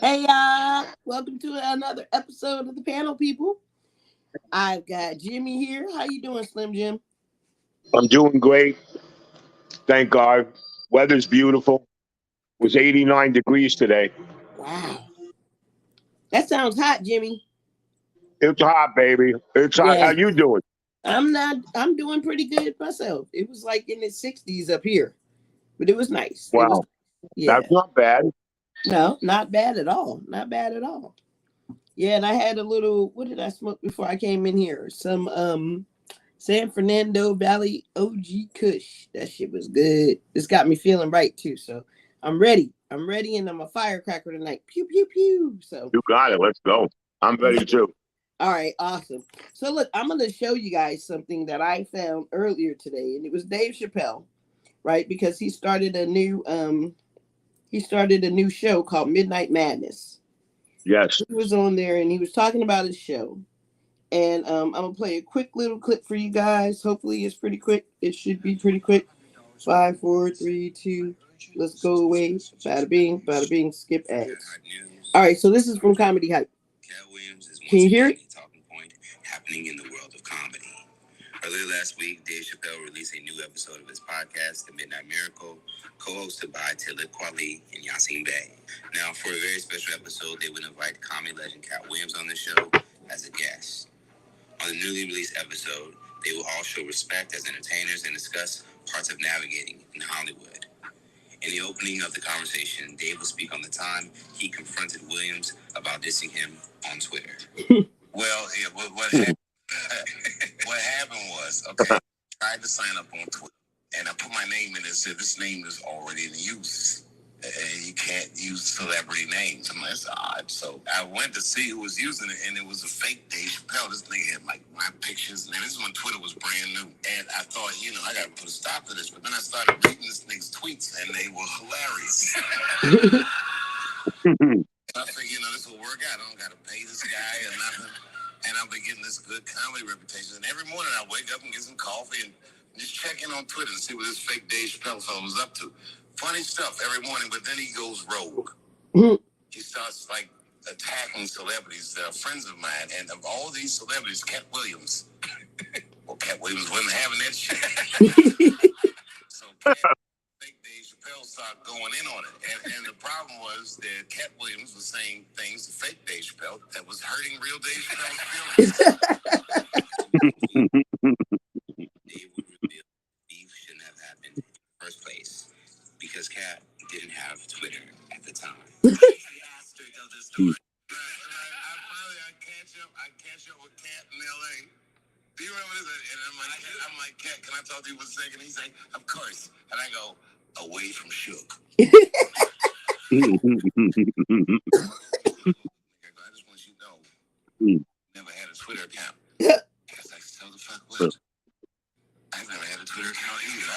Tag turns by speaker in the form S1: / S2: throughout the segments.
S1: Hey y'all, welcome to another episode of the panel, people. I've got Jimmy here. How you doing, Slim Jim?
S2: I'm doing great. Thank God. Weather's beautiful. It was 89 degrees today.
S1: Wow, that sounds hot, Jimmy.
S2: It's hot, baby. It's hot.
S1: Yeah,
S2: How you doing?
S1: I'm not. I'm doing pretty good myself. It was like in the 60s up here, but it was nice. It was,
S2: Wow.
S1: yeah.
S2: That's not bad.
S1: No, not bad at all. Not bad at all. Yeah, and I had a little. What did I smoke before I came in here? Some San Fernando Valley OG Kush. That shit was good. It's got me feeling right too. So I'm ready. I'm ready, and I'm a firecracker tonight. Pew pew pew. So
S2: You got it. Let's go. I'm ready too.
S1: all right, awesome. So look, I'm gonna show you guys something that I found earlier today, and it was Dave Chappelle, right? Because he started a new show called Midnight Madness.
S2: Yes.
S1: He was on there and he was talking about his show. And I'm gonna play a quick little clip for you guys. Hopefully, it's pretty quick. It should be pretty quick. Five, four, three, two. Let's go away. Bada bing. Skip ads. All right, so this is from Comedy Hype. Cat Williams is Can you hear it? Talking point happening in the world of comedy. Earlier last week, Dave Chappelle released a new episode of his podcast, The Midnight Miracle, co-hosted by Talib Kweli and Yasin Bey. Now, for a very special episode, they would invite comedy legend Cat Williams on the show as a guest. On the newly released episode, they will all show respect as entertainers and discuss parts of navigating in Hollywood. In the opening of the conversation, Dave will speak on the time he confronted Williams about dissing him on Twitter. Well, yeah, what happened was, okay, I tried to sign up on Twitter, and I put my name in and said, this name is already in use. And you can't use celebrity names. I'm like, that's odd. So I went to see who was using it, and it was a fake Dave Chappelle. This nigga had like my pictures, and this is when Twitter was brand new. And I thought, I got to put a stop to this. But then I started reading this nigga's tweets, and they were hilarious. I figured, this will work out. I don't got to pay this guy or nothing. And I've been getting this good comedy reputation. And every morning I wake up and get some coffee and just check in on Twitter and see what this fake Dave Chappelle fellow was up to. Funny stuff every morning, but then he goes rogue. He starts like attacking celebrities that are friends of mine. And of all these celebrities, Cat Williams. Well, Cat Williams wasn't having that shit. So fake Dave Chappelle started going in on it. And the problem was that Cat Williams was saying things to fake Dave Chappelle that was hurting real Dave Chappelle's feelings. Dave would reveal beef shouldn't have happened in the first place because Cat didn't have Twitter at the time. I catch up with Cat in LA. Do you remember this? And I'm like, Cat, can I talk to you for a second? He's like, of course. And I go, away from Shook. I just want you to know, never had a Twitter account. I was like, so the fuck what? I've never had a Twitter account either. I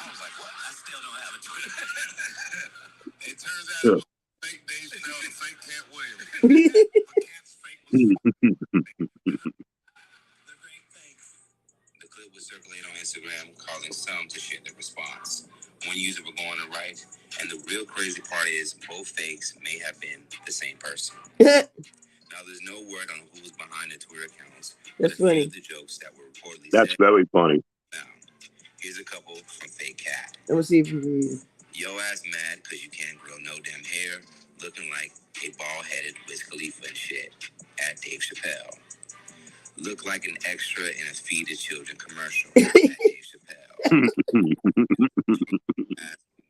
S1: was like, what? I still don't have a Twitter. It turns out it was fake Dave Chappelle and fake Cat Williams. Cat's fake was the great fakes. The clip was circulated on Instagram, causing some to share the response. One user would go on the right, and the real crazy part is both fakes may have been the same person. Now, there's no word on who was behind the Twitter accounts. That's funny. The jokes that were reportedly
S2: That's
S1: said.
S2: very funny.
S1: Now, here's a couple from Fake Cat. Let me see if you can read. Yo ass mad because you can't grow no damn hair, looking like a bald-headed Wiz Khalifa and shit. At Dave Chappelle. Look like an extra in a Feed the Children commercial. At Dave Chappelle.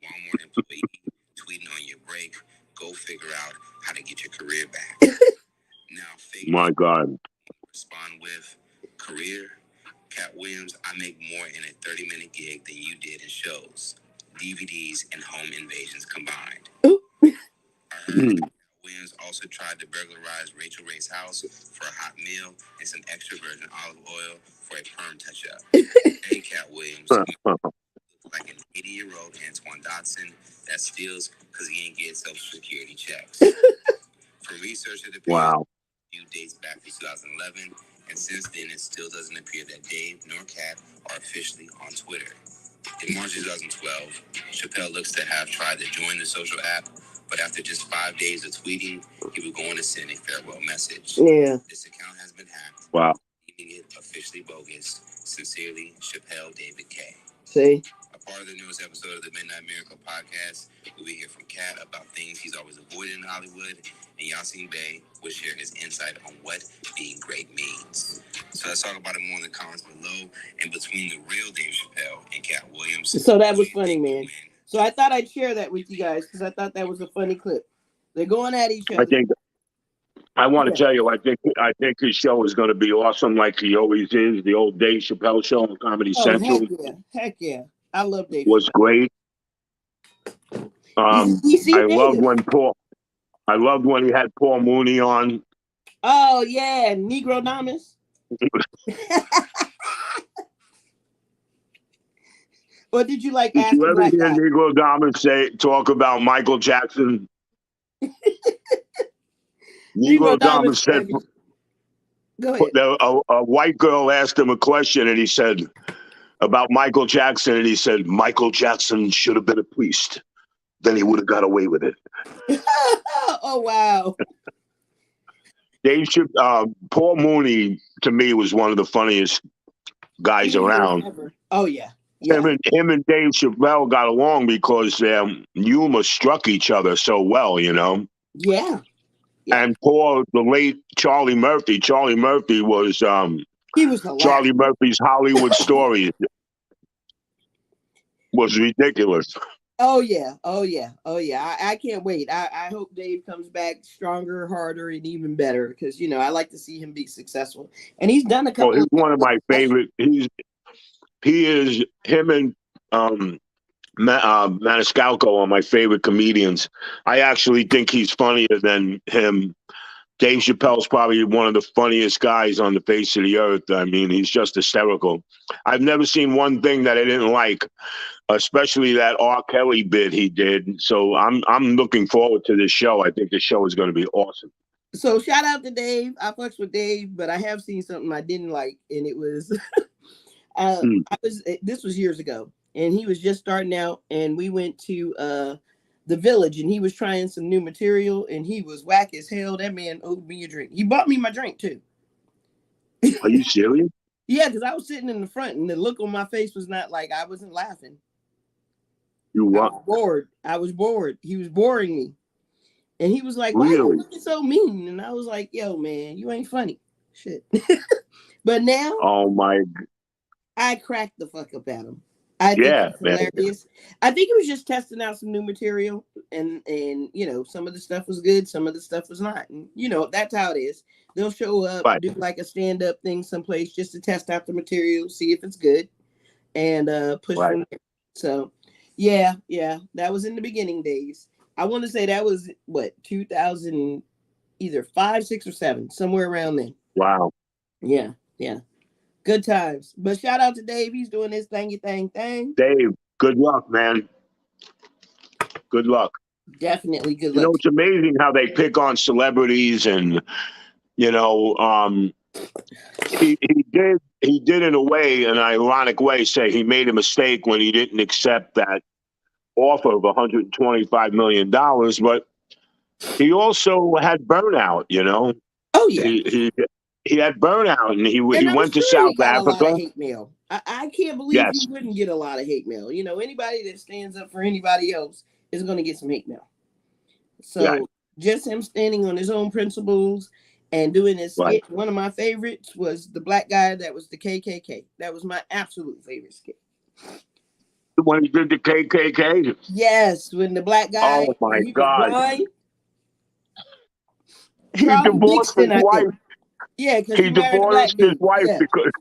S1: Walmart employee tweeting on your break. Go figure out how to get your career back. Now, fake
S2: My God.
S1: respond with career. Cat Williams, I make more in a 30-minute gig than you did in shows, DVDs, and home invasions combined. I heard Cat Williams also tried to burglarize Rachel Ray's house for a hot meal and some extra virgin olive oil for a perm touch-up. Hey, Cat Williams, like an 80-year-old Antoine Dotson that steals because he ain't get Social Security checks. From research, it appears
S2: Wow.
S1: few dates back to 2011, and since then, it still doesn't appear that Dave nor Cat are officially on Twitter. In March 2012, Chappelle looks to have tried to join the social app, But after just 5 days of tweeting, he was going to send a farewell message.
S3: Yeah.
S1: This account has been hacked.
S2: Wow.
S1: Leaving it officially bogus. Sincerely, Chappel David K.
S3: See?
S1: A part of the newest episode of the Midnight Miracle podcast, we'll hear from Kat about things he's always avoided in Hollywood, and Yasin Bey will share his insight on what being great means. So let's talk about it more in the comments below, and between the real Dave Chappelle and Kat Williams.
S3: So that was funny, man. So I thought I'd share that with you guys because I thought that was a funny clip. They're going at each other.
S2: I want to tell you, I think his show is going to be awesome, like he always is. The old Dave Chappelle show on Comedy Central.
S3: Heck yeah! I love Dave.
S2: Was great. I loved when he had Paul Mooney on.
S3: Oh yeah, Negro Namas. What did you like?
S2: Did you ever hear Negro Damas talk about Michael Jackson? Negro Damas said,
S3: go ahead.
S2: A white girl asked him a question, and he said about Michael Jackson, and he said Michael Jackson should have been a priest. Then he would have got away with it.
S3: Oh wow!
S2: Paul Mooney to me was one of the funniest guys around.
S3: Oh yeah.
S2: Him and Dave Chappelle got along because their humor struck each other so well, you know.
S3: Yeah.
S2: And the late Charlie Murphy. Charlie Murphy was
S3: he was hilarious.
S2: Charlie Murphy's Hollywood Stories was ridiculous.
S3: Oh yeah. I can't wait. I hope Dave comes back stronger, harder, and even better because I like to see him be successful. And he's done a couple.
S2: He's one of my favorite. Him and Maniscalco are my favorite comedians. I actually think he's funnier than him. Dave Chappelle's probably one of the funniest guys on the face of the earth. I mean, he's just hysterical. I've never seen one thing that I didn't like, especially that R. Kelly bit he did. So I'm looking forward to this show. I think the show is going to be awesome.
S3: So shout out to Dave. I fucks with Dave, but I have seen something I didn't like, and it was this was years ago, and he was just starting out, and we went to the Village, and he was trying some new material, and he was whack as hell. That man owed me a drink. He bought me my drink too.
S2: Are you serious?
S3: Yeah, because I was sitting in the front, and the look on my face was not like I wasn't laughing.
S2: You what?
S3: I was bored. He was boring me, and he was like, "Why are you looking so mean?" And I was like, "Yo, man, you ain't funny, shit." But now,
S2: oh my.
S3: I cracked the fuck up at him. I think it's hilarious. I think it was just testing out some new material, and some of the stuff was good, some of the stuff was not. And that's how it is. They'll show up, do like a stand-up thing someplace just to test out the material, see if it's good, and push from there. So yeah, that was in the beginning days. I want to say that was 2000, either 5, 6, or 7, somewhere around then.
S2: Wow.
S3: Yeah. Good times. But shout out to Dave. He's doing his thing.
S2: Dave, good luck, man. Good luck.
S3: Definitely good luck.
S2: It's amazing how they pick on celebrities, and he did in a way, an ironic way, say he made a mistake when he didn't accept that offer of $125 million, but he also had burnout,
S3: Oh yeah.
S2: He had burnout, and he went to South Africa.
S3: A lot of hate mail. I can't believe he wouldn't get a lot of hate mail. Anybody that stands up for anybody else is going to get some hate mail. So just him standing on his own principles and doing his skit. One of my favorites was the black guy that was the KKK. That was my absolute favorite skit.
S2: When he did the KKK?
S3: Yes, when the black guy.
S2: Oh my God. He
S3: Charles
S2: divorced
S3: Dixon,
S2: his wife.
S3: Yeah, because
S2: he divorced his wife because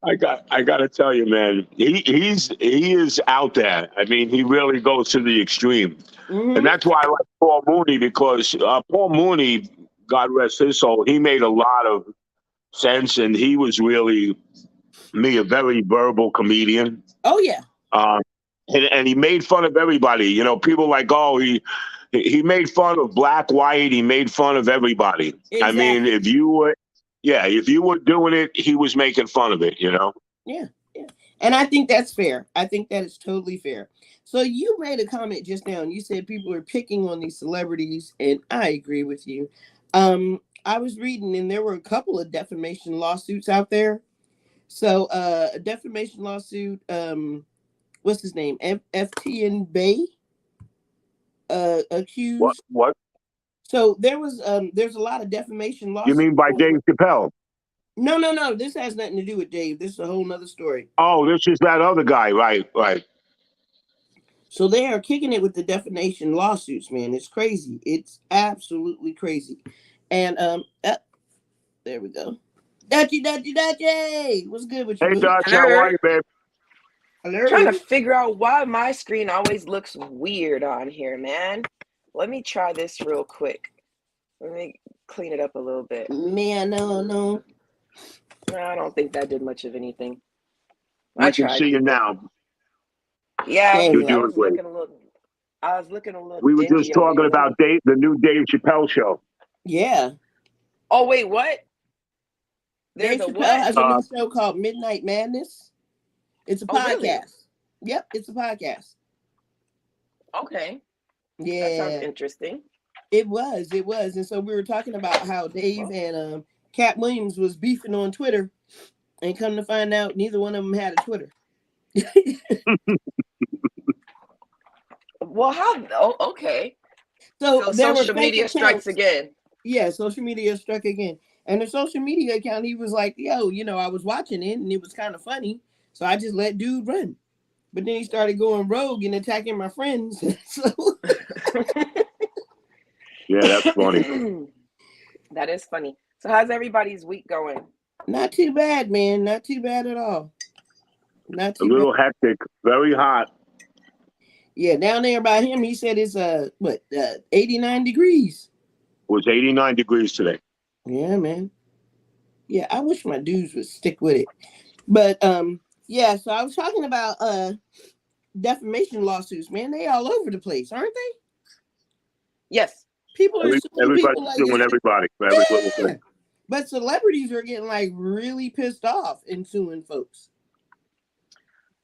S2: I got to tell you, man, he is out there. I mean, he really goes to the extreme, and that's why I like Paul Mooney, because Paul Mooney, God rest his soul, he made a lot of sense, and he was really a very verbal comedian.
S3: Oh yeah.
S2: And he made fun of everybody. People like, he made fun of black, white. He made fun of everybody. Exactly. I mean, if you were doing it, he was making fun of it,
S3: Yeah. And I think that's fair. I think that is totally fair. So you made a comment just now, and you said people are picking on these celebrities, and I agree with you. I was reading, and there were a couple of defamation lawsuits out there. So a defamation lawsuit, what's his name? FT and Bay
S2: What?
S3: accused.
S2: What?
S3: So there's a lot of defamation
S2: You
S3: lawsuits
S2: mean by
S3: going
S2: Dave
S3: on.
S2: Chappelle?
S3: No. This has nothing to do with Dave. This is a whole nother story.
S2: Oh, this is that other guy, right? Right.
S3: So they are kicking it with the defamation lawsuits, man. It's crazy. It's absolutely crazy. And there we go. Dutchy. What's good with you,
S2: Hey,
S3: boo?
S2: Dutch, how
S4: Hello.
S2: are you, babe?
S4: Trying to
S3: Hello.
S4: figure out why my screen always looks weird on here, man. Let me try this real quick. Let me clean it up a little bit.
S3: Man, no.
S4: No, I don't think that did much of anything. I
S2: We can
S4: tried.
S2: see you now.
S4: Yeah,
S3: Dang
S2: You're
S3: it.
S4: I
S2: doing
S4: was
S2: great.
S4: looking a little. I was looking a little
S2: We were just
S4: dingy over
S2: talking
S4: here.
S2: about the new Dave Chappelle show.
S3: Yeah.
S4: Oh wait, what? There's
S3: Dave
S4: a
S3: Chappelle
S4: what?
S3: has a new show called Midnight Madness. It's a
S4: Oh really?
S3: podcast. Yep, it's a podcast.
S4: Okay, that sounds
S3: Yeah,
S4: interesting.
S3: it was. And so we were talking about how Dave
S4: Well,
S3: and Cat Williams was beefing on Twitter, and come to find out, neither one of them had a Twitter.
S4: how? Oh, okay.
S3: So
S4: So
S3: there were
S4: social
S3: fake
S4: media strikes
S3: accounts.
S4: again.
S3: Yeah, social media struck again. And the social media account, he was like, yo, I was watching it and it was kind of funny. So I just let dude run. But then he started going rogue and attacking my friends. So
S2: Yeah, that's funny.
S4: That is funny. So how's everybody's week going?
S3: not too bad, man. Not too bad at all. Not
S2: A
S3: too bad.
S2: little hectic, very hot.
S3: Yeah, down there by him, he said it's 89 degrees.
S2: It was 89 degrees today.
S3: Yeah, man. Yeah, I wish my dudes would stick with it. But yeah, so I was talking about defamation lawsuits, man. They all over the place, aren't they?
S4: Yes.
S3: People are suing
S2: Everybody's
S3: people like
S2: suing
S3: it's
S2: everybody for every little
S3: yeah.
S2: thing.
S3: But celebrities are getting like really pissed off and suing folks.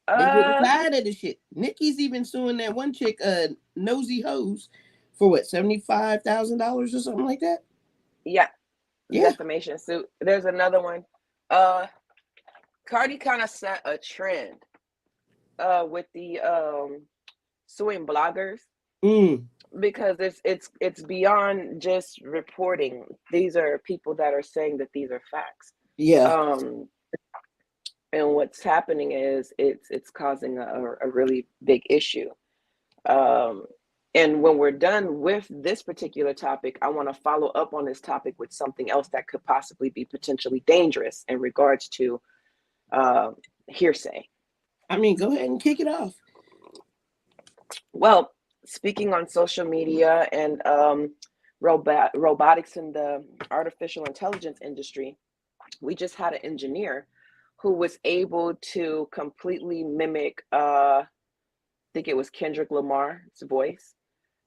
S3: They getting tired of the shit. Nikki's even suing that one chick, Nosy Hose, for what, $75,000 or something like that.
S4: Yeah.
S3: Yeah.
S4: Defamation suit. There's another one. Cardi kind of set a trend with the suing bloggers because it's beyond just reporting. These are people that are saying that these are facts.
S3: Yeah.
S4: And what's happening is it's causing a really big issue. And when we're done with this particular topic, I want to follow up on this topic with something else that could possibly be potentially dangerous in regards to hearsay.
S3: I mean, go ahead and kick it off.
S4: Well, speaking on social media and robotics in the artificial intelligence industry, we just had an engineer who was able to completely mimic, I think it was Kendrick Lamar's voice,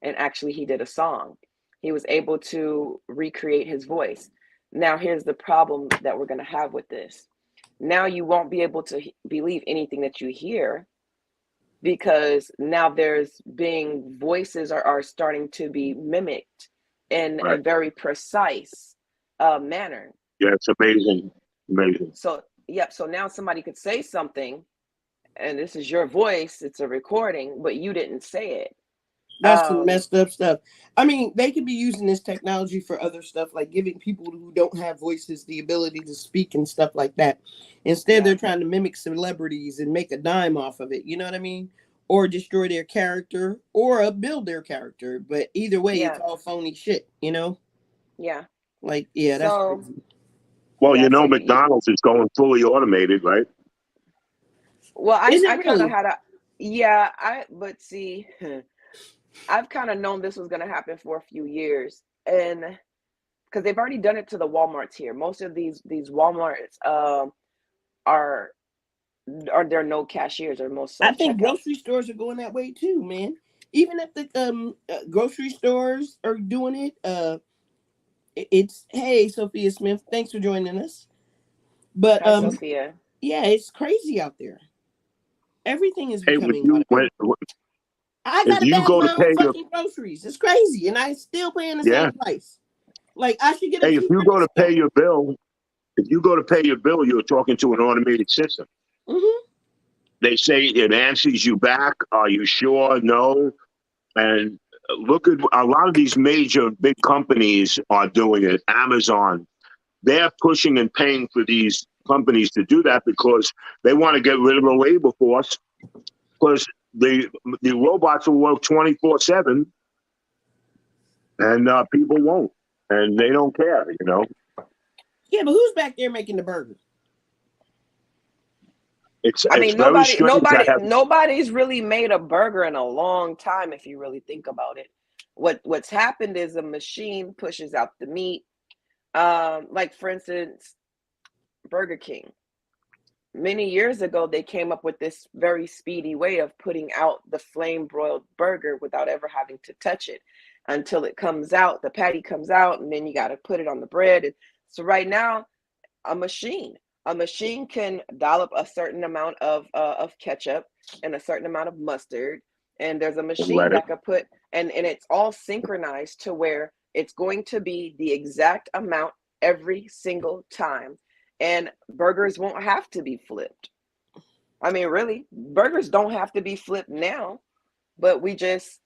S4: and actually he did a song. He was able to recreate his voice. Now, here's the problem that we're going to have with this. Now you won't be able to believe anything that you hear because now voices are starting to be mimicked in a very precise manner.
S2: Yeah, it's amazing.
S4: So now somebody could say something and this is your voice, it's a recording, but you didn't say it.
S3: That's some messed up stuff. I mean, they could be using this technology for other stuff, like giving people who don't have voices the ability to speak and stuff like that. Instead, they're trying to mimic celebrities and make a dime off of it. You know what I mean? Or destroy their character or build their character. But either way, it's all phony shit, you know?
S4: Yeah.
S3: Like, yeah, that's crazy.
S2: Well, McDonald's is going fully automated, right?
S4: Well, I kind of
S3: really?
S4: had but see, I've kind of known this was going to happen for a few years, and because they've already done it to the Walmarts here. Most of these Walmarts are there no cashiers or most self-checkouts.
S3: I think grocery stores are going that way too, man. Even if the grocery stores are doing it, it's hey Sophia Smith, thanks for joining us. But
S4: Hi, Sophia.
S3: yeah, it's crazy out there. Everything is
S2: Hey,
S3: becoming automated. I
S2: if
S3: gotta
S2: you
S3: bag
S2: go to
S3: my own
S2: pay your,
S3: fucking groceries. It's crazy, and I still paying the
S2: yeah.
S3: same price. Like I should get a
S2: Hey, if you
S3: cheaper
S2: go to pay
S3: discount.
S2: your bill, you're talking to an automated system.
S3: Mm-hmm.
S2: They say it answers you back. Are you sure? No. And look at a lot of these major big companies are doing it. Amazon, they're pushing and paying for these companies to do that because they want to get rid of the labor force because the robots will work 24/7 and people won't. And they don't care, you know.
S3: Yeah, but who's back there making the burgers?
S4: I
S2: It's
S4: mean,
S2: very strange.
S4: nobody's really made a burger in a long time, if you really think about it. What's happened is a machine pushes out the meat. Like for instance, Burger King. Many years ago, they came up with this very speedy way of putting out the flame broiled burger without ever having to touch it until it comes out. The patty comes out, and then you got to put it on the bread. So right now, a machine can dial up a certain amount of ketchup and a certain amount of mustard, and there's a machine
S2: Let it.
S4: that could put and it's all synchronized to where it's going to be the exact amount every single time, and burgers won't have to be flipped. I mean, really, burgers don't have to be flipped now, but we just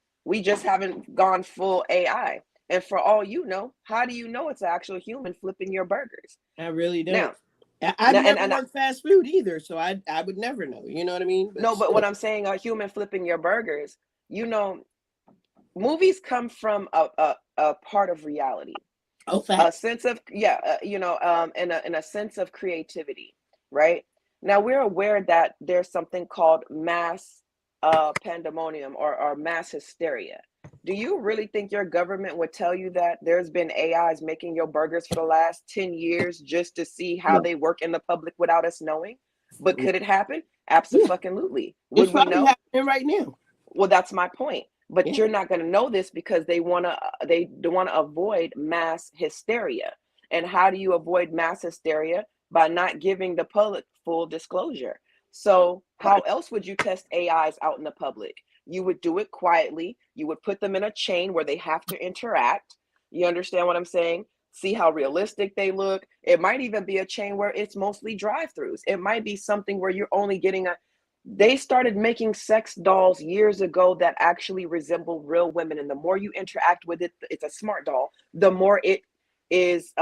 S4: haven't gone full AI. And for all you know, how do you know it's an actual human flipping your burgers?
S3: I really don't.
S4: Now,
S3: I've never
S4: and
S3: worked fast food either, so I would never know. You know what I mean?
S4: no, but
S3: Still.
S4: what I'm saying, a human flipping your burgers, you know, movies come from a part of reality,
S3: Oh,
S4: a
S3: facts.
S4: sense of in a sense of creativity, right? Now we're aware that there's something called mass pandemonium or mass hysteria. Do you really think your government would tell you that there's been AIs making your burgers for the last 10 years just to see how
S2: No.
S4: they work in the public without us knowing? But could it happen?
S3: Yeah,
S4: Absolutely.
S3: it's
S4: Would we
S3: probably
S4: know?
S3: happening right now.
S4: Well, that's my point. But
S3: Yeah.
S4: you're not going to know this because they want to avoid mass hysteria. And how do you avoid mass hysteria? By not giving the public full disclosure. So how
S2: Right.
S4: else would you test AIs out in the public? You would do it quietly. You would put them in a chain where they have to interact. You understand what I'm saying? See how realistic they look. It might even be a chain where it's mostly drive-throughs. It might be something where you're only getting they started making sex dolls years ago that actually resemble real women, and the more you interact with it, it's a smart doll, the more it is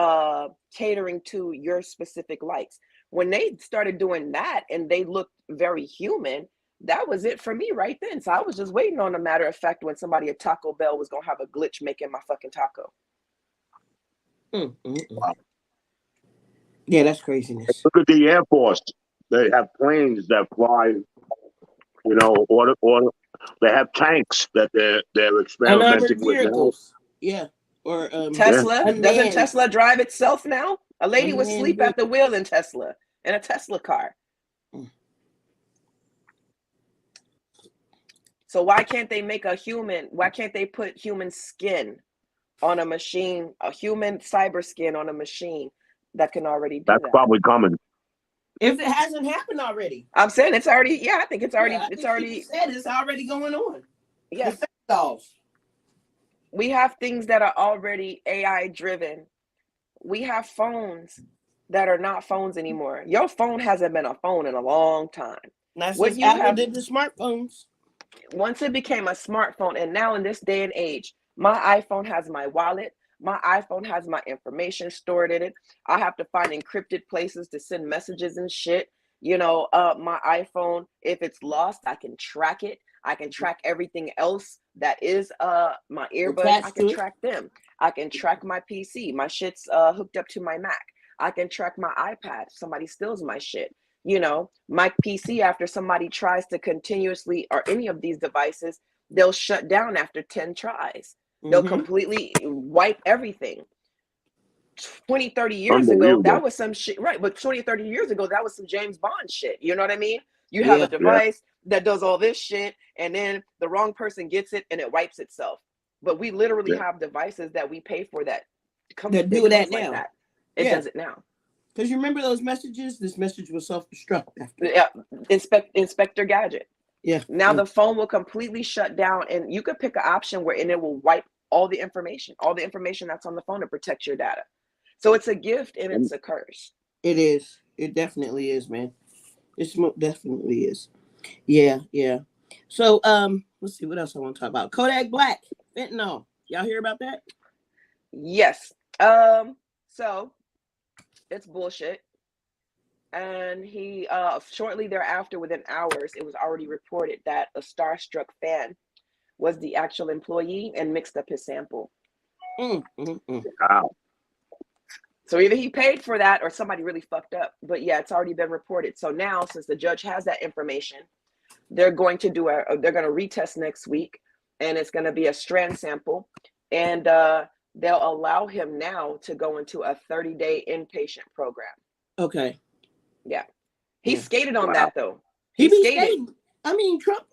S4: catering to your specific likes. When they started doing that and they looked very human, that was it for me right then. So I was just waiting on a matter of fact when somebody at Taco Bell was gonna have a glitch making my fucking taco.
S2: Wow.
S3: Yeah, that's craziness.
S2: Look at the Air Force. They have planes that fly, you know, or they have tanks that they're
S3: Unarmored
S2: experimenting with now.
S3: vehicles. Yeah. Or
S2: Yeah.
S4: Tesla, doesn't
S3: unmanned
S4: Tesla drive itself now? A lady was
S3: unmanned
S4: asleep at the
S3: vehicles.
S4: wheel in Tesla, in a Tesla car. So why can't they make a human? Why can't they put human skin on a machine, a human cyber skin on a machine that can already do
S2: That's
S4: that?
S2: probably coming.
S3: If it hasn't happened already.
S4: I'm saying it's already, yeah, I think it's already,
S3: Yeah, I think she just said it's already going on.
S4: yeah.
S3: The sex dolls.
S4: We have things that are already AI driven. We have phones that are not phones anymore. Your phone hasn't been a phone in a long time.
S3: Not
S4: What
S3: since
S4: you
S3: Apple
S4: have,
S3: did the smartphones.
S4: once it became a smartphone, and now in this day and age, my iPhone has my wallet. My iPhone has my information stored in it. I have to find encrypted places to send messages and shit. You know, my iPhone, if it's lost, I can track it. I can track everything else that is my earbuds. I
S3: Attached
S4: can
S3: to it.
S4: track them. I can track my PC. My shit's hooked up to my Mac. I can track my iPad. If somebody steals my shit. You know, my PC, after somebody tries to continuously, or any of these devices, they'll shut down after 10 tries. They'll completely wipe everything. 20, 30 years ago, that
S2: Unbelievable.
S4: was some shit, right? But 20, 30 years ago, that was some James Bond shit. You know what I mean? You have a
S3: Yeah.
S4: device that does all this shit, and then the wrong person gets it and it wipes itself. But we literally
S2: Yeah.
S4: have devices that we pay for that
S3: That do that
S4: like
S3: now.
S4: that. It
S3: Yeah.
S4: does it now.
S3: Because you remember those messages? This message was self-destruct after.
S4: Yeah, Inspector Gadget.
S3: Yeah.
S4: Now the phone will completely shut down, and you could pick an option where, and it will wipe all the information that's on the phone to protect your data. So it's a gift and it's a curse.
S3: It is. It definitely is, man. Definitely is. Yeah, yeah. So let's see what else I want to talk about. Kodak Black, fentanyl. Y'all hear about that?
S4: Yes. So it's bullshit. And he shortly thereafter, within hours, it was already reported that a starstruck fan was the actual employee and mixed up his sample.
S2: Wow.
S4: So either he paid for that or somebody really fucked up. But yeah, it's already been reported. So now, since the judge has that information, they're going to retest next week, and it's going to be a strand sample, and they'll allow him now to go into a 30-day inpatient program.
S3: Okay.
S4: Yeah. He skated on that though.
S3: He be skating. I mean, Trump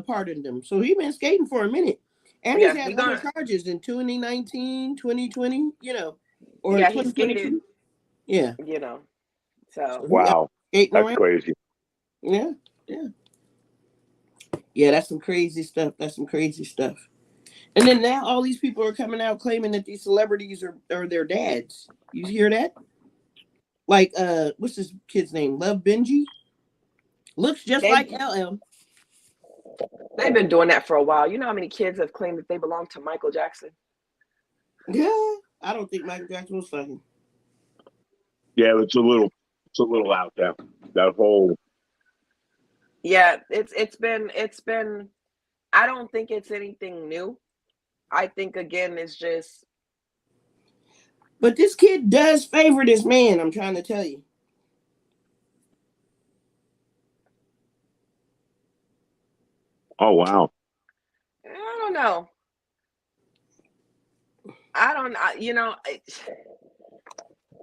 S3: pardoned him. So he been skating for a minute. And he's had other charges in 2019, 2020, you know. Or
S4: yeah, he skated.
S3: Yeah.
S4: You know. So
S2: wow. That's crazy.
S3: Yeah. Yeah. Yeah, that's some crazy stuff. And then now all these people are coming out claiming that these celebrities are their dads. You hear that? Like, what's this kid's name? Love Benji? Looks just like LL.
S4: They've been doing that for a while. You know how many kids have claimed that they belong to Michael Jackson?
S3: Yeah, I don't think Michael Jackson was fucking.
S2: Yeah, it's a little out there. That whole.
S4: Yeah, it's been. I don't think it's anything new. I think again, it's just.
S3: But this kid does favor this man, I'm trying to tell you.
S2: Oh, wow.
S4: I don't know.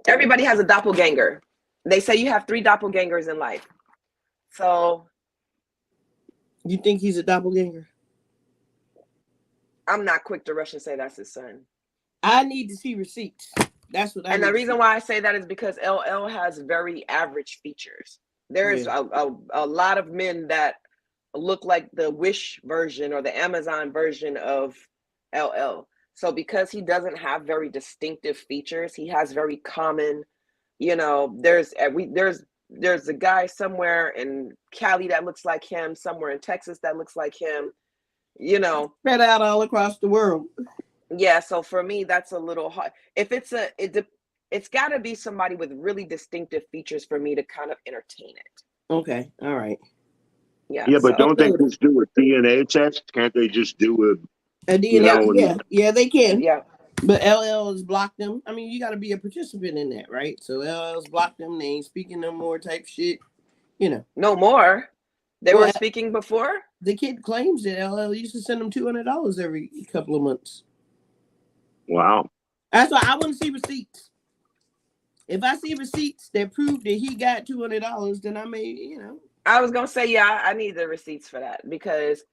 S4: Everybody has a doppelganger. They say you have 3 doppelgangers in life. So.
S3: You think he's a doppelganger?
S4: I'm not quick to rush and say that's his son.
S3: I need to see receipts. That's what I.
S4: And the reason why I say that is because LL has very average features. There's a lot of men that look like the Wish version or the Amazon version of LL. So because he doesn't have very distinctive features, he has very common, you know, there's a guy somewhere in Cali that looks like him, somewhere in Texas that looks like him, you know.
S3: Spread out all across the world.
S4: Yeah, so for me, that's a little hard. If it's got to be somebody with really distinctive features for me to kind of entertain it.
S3: Okay, all right.
S2: Yeah, but don't they just do a DNA test? Can't they just do
S3: a DNA?
S2: You know,
S3: yeah, they can.
S4: Yeah.
S3: But LL has blocked them. I mean, you got to be a participant in that, right? So LL's blocked them. They ain't speaking no more type shit. You know.
S4: No more. They were speaking before?
S3: The kid claims that LL used to send them $200 every couple of months.
S2: Wow.
S3: That's why I want to see receipts. If I see receipts that prove that he got $200, then I may, you know.
S4: I was going to say, yeah, I need the receipts for that, because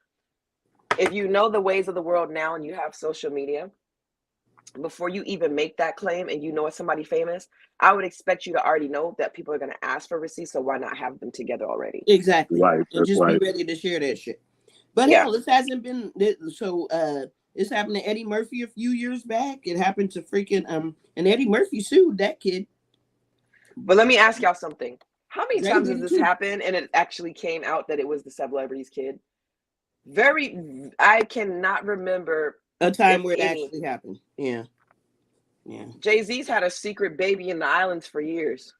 S4: if you know the ways of the world now and you have social media, before you even make that claim and you know it's somebody famous, I would expect you to already know that people are going to ask for receipts, so why not have them together already?
S3: Exactly.
S2: Right.
S3: And just be ready to share that shit. But hell, this hasn't been, so this happened to Eddie Murphy a few years back. It happened to freaking, and Eddie Murphy sued that kid.
S4: But let me ask y'all something. How many times has this happened and it actually came out that it was the celebrity's kid? I cannot remember
S3: a time where it actually happened. Yeah. Yeah.
S4: Jay-Z's had a secret baby in the islands for years.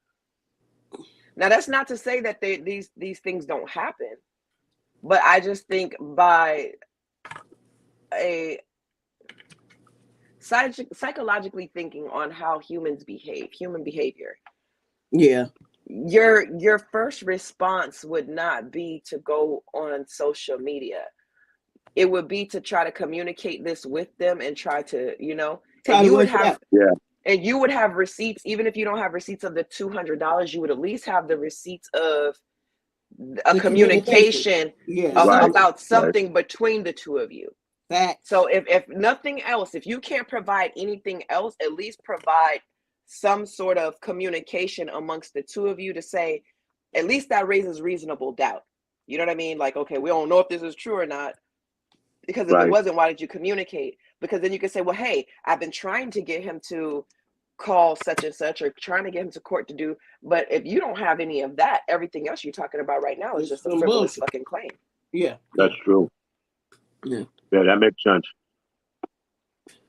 S4: Now, that's not to say that these things don't happen, but I just think by a psychologically thinking on how humans behave, human behavior.
S3: Yeah.
S4: Your first response would not be to go on social media. It would be to try to communicate this with them and try to, you know, and you would have, and you would have receipts. Even if you don't have receipts of the $200, you would at least have the receipts of a communication about something between the two of you. So if nothing else, if you can't provide anything else, at least provide some sort of communication amongst the two of you to say, at least that raises reasonable doubt. You know what I mean? Like, okay, we don't know if this is true or not. Because if it
S2: Right.
S4: wasn't, why did you communicate? Because then you can say, well, hey, I've been trying to get him to call such and such, or trying to get him to court to do. But if you don't have any of that, everything else you're talking about right now is just a
S3: some
S4: frivolous
S3: bullshit.
S4: fucking claim.
S3: Yeah.
S2: That's true.
S3: Yeah.
S2: Yeah, that makes sense.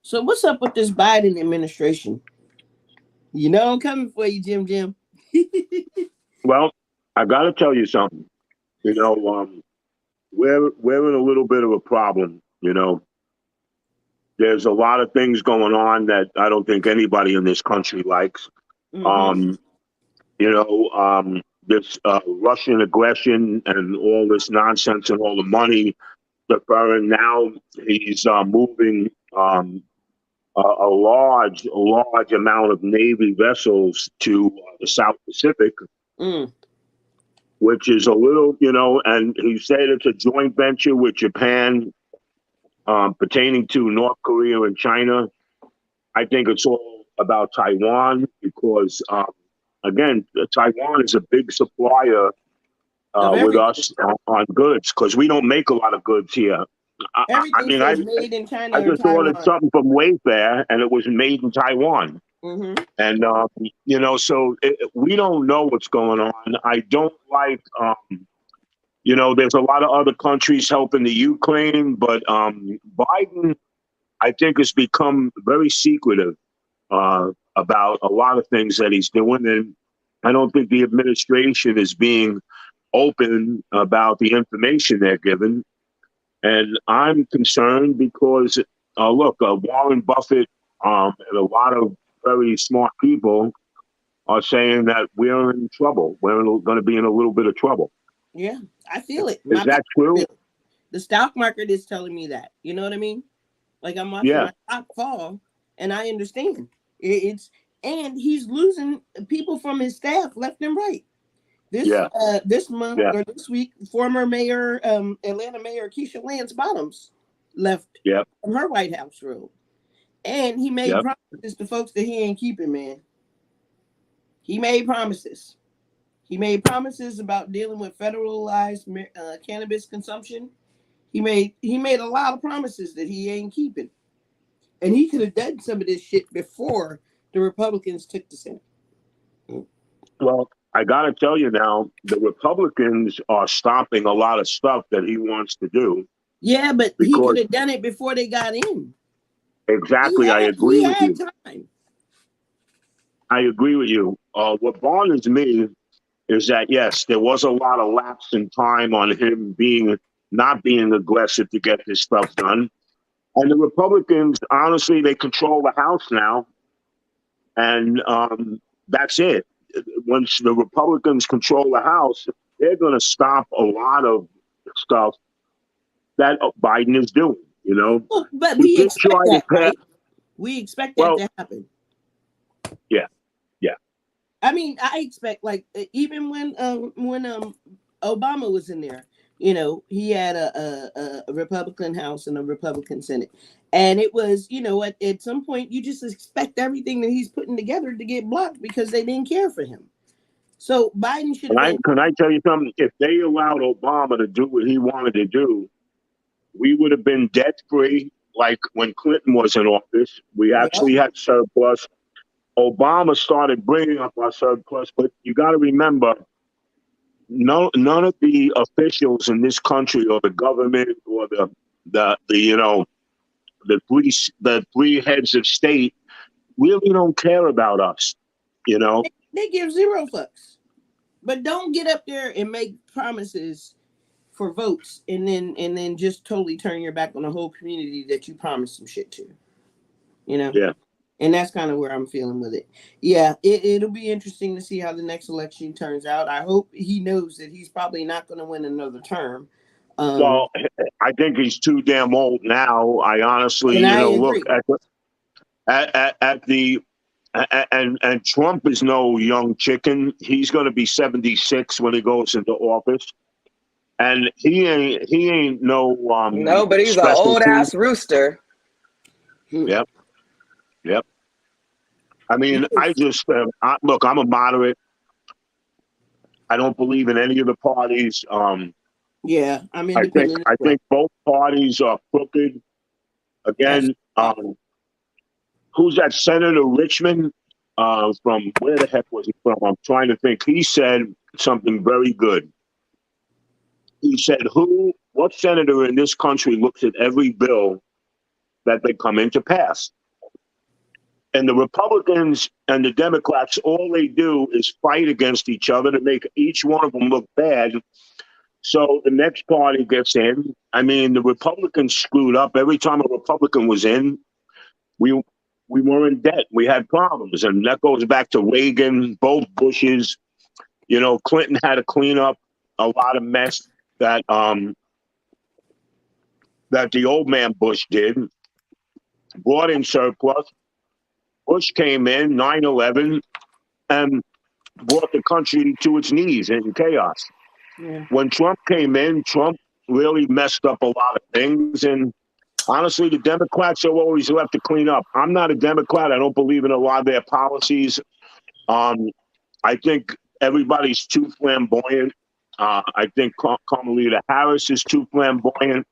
S3: So what's up with this Biden administration? You know I'm coming for you, Jim.
S2: Well, I got to tell you something. You know, we're in a little bit of a problem. You know, there's a lot of things going on that I don't think anybody in this country likes.
S3: Mhm.
S2: You know, this Russian aggression and all this nonsense and all the money. And now he's moving a large amount of Navy vessels to the South Pacific, which is a little, you know, and he said it's a joint venture with Japan pertaining to North Korea and China. I think it's all about Taiwan because, again, Taiwan is a big supplier with us on goods because we don't make a lot of goods here. I
S3: Everything
S2: mean,
S3: says made in China
S2: I
S3: or
S2: just ordered
S3: Taiwan.
S2: something from Wayfair and it was made in Taiwan.
S3: Mm-hmm.
S2: And, you know, so we don't know what's going on. I don't like, you know, there's a lot of other countries helping the Ukraine, but Biden, I think, has become very secretive about a lot of things that he's doing. And I don't think the administration is being open about the information they're given. And I'm concerned because, look, Warren Buffett and a lot of very smart people are saying that we're in trouble. We're going to be in a little bit of trouble.
S3: Yeah, I feel it.
S2: Is that true?
S3: The stock market is telling me that. You know what I mean? Like I'm watching my stock fall, and I understand and he's losing people from his staff left and right. This month or this week, former mayor, Atlanta Mayor Keisha Lance Bottoms left from her White House role, and he made promises to folks that he ain't keeping. Man, he made promises. He made promises about dealing with federalized cannabis consumption. He made a lot of promises that he ain't keeping, and he could have done some of this shit before the Republicans took the Senate.
S2: Well, I got to tell you now, the Republicans are stopping a lot of stuff that he wants to do.
S3: Yeah, but he could have done it before they got in.
S2: Exactly, I agree with you.
S3: Time.
S2: I agree with you. What bothers me is that, yes, there was a lot of lapse in time on him not being aggressive to get this stuff done. And the Republicans, honestly, they control the House now. And that's it. Once the Republicans control the House, they're going to stop a lot of stuff that Biden is doing, you know?
S3: Well, but we expect that, right? We expect that to happen.
S2: Yeah.
S3: I mean, I expect, like, even when Obama was in there, you know, he had a Republican House and a Republican Senate. And it was, you know, at some point, you just expect everything that he's putting together to get blocked because they didn't care for him. So Biden should have
S2: Can I tell you something? If they allowed Obama to do what he wanted to do, we would have been debt free like when Clinton was in office. We actually had surplus. Obama started bringing up our surplus, but you got to remember, none of the officials in this country or the government or the you know the three heads of state really don't care about us. You know,
S3: they give zero fucks, but don't get up there and make promises for votes and then just totally turn your back on the whole community that you promised some shit to. You know?
S2: Yeah.
S3: And that's kind of where I'm feeling with it. Yeah, it'll be interesting to see how the next election turns out. I hope he knows that he's probably not going to win another term.
S2: Well, I think he's too damn old now. I honestly, look at the and Trump is no young chicken. He's going to be 76 when he goes into office, and he ain't no
S4: no, but he's an old ass rooster.
S2: Yep. I mean, I just look. I'm a moderate. I don't believe in any of the parties.
S3: Yeah, I'm
S2: I
S3: independent.
S2: think both parties are crooked. Again, who's that Senator Richmond? From where the heck was he from? I'm trying to think. He said something very good. He said, what senator in this country looks at every bill that they come in to pass? And the Republicans and the Democrats, all they do is fight against each other to make each one of them look bad. So the next party gets in. I mean, the Republicans screwed up. Every time a Republican was in, we were in debt. We had problems. And that goes back to Reagan, both Bushes. You know, Clinton had to clean up a lot of mess that that the old man Bush did. Brought in surplus. Bush came in, 9/11, and brought the country to its knees in chaos.
S3: Yeah.
S2: When Trump came in, Trump really messed up a lot of things. And honestly, the Democrats are always left to clean up. I'm not a Democrat. I don't believe in a lot of their policies. I think everybody's too flamboyant. I think Kamala Harris is too flamboyant.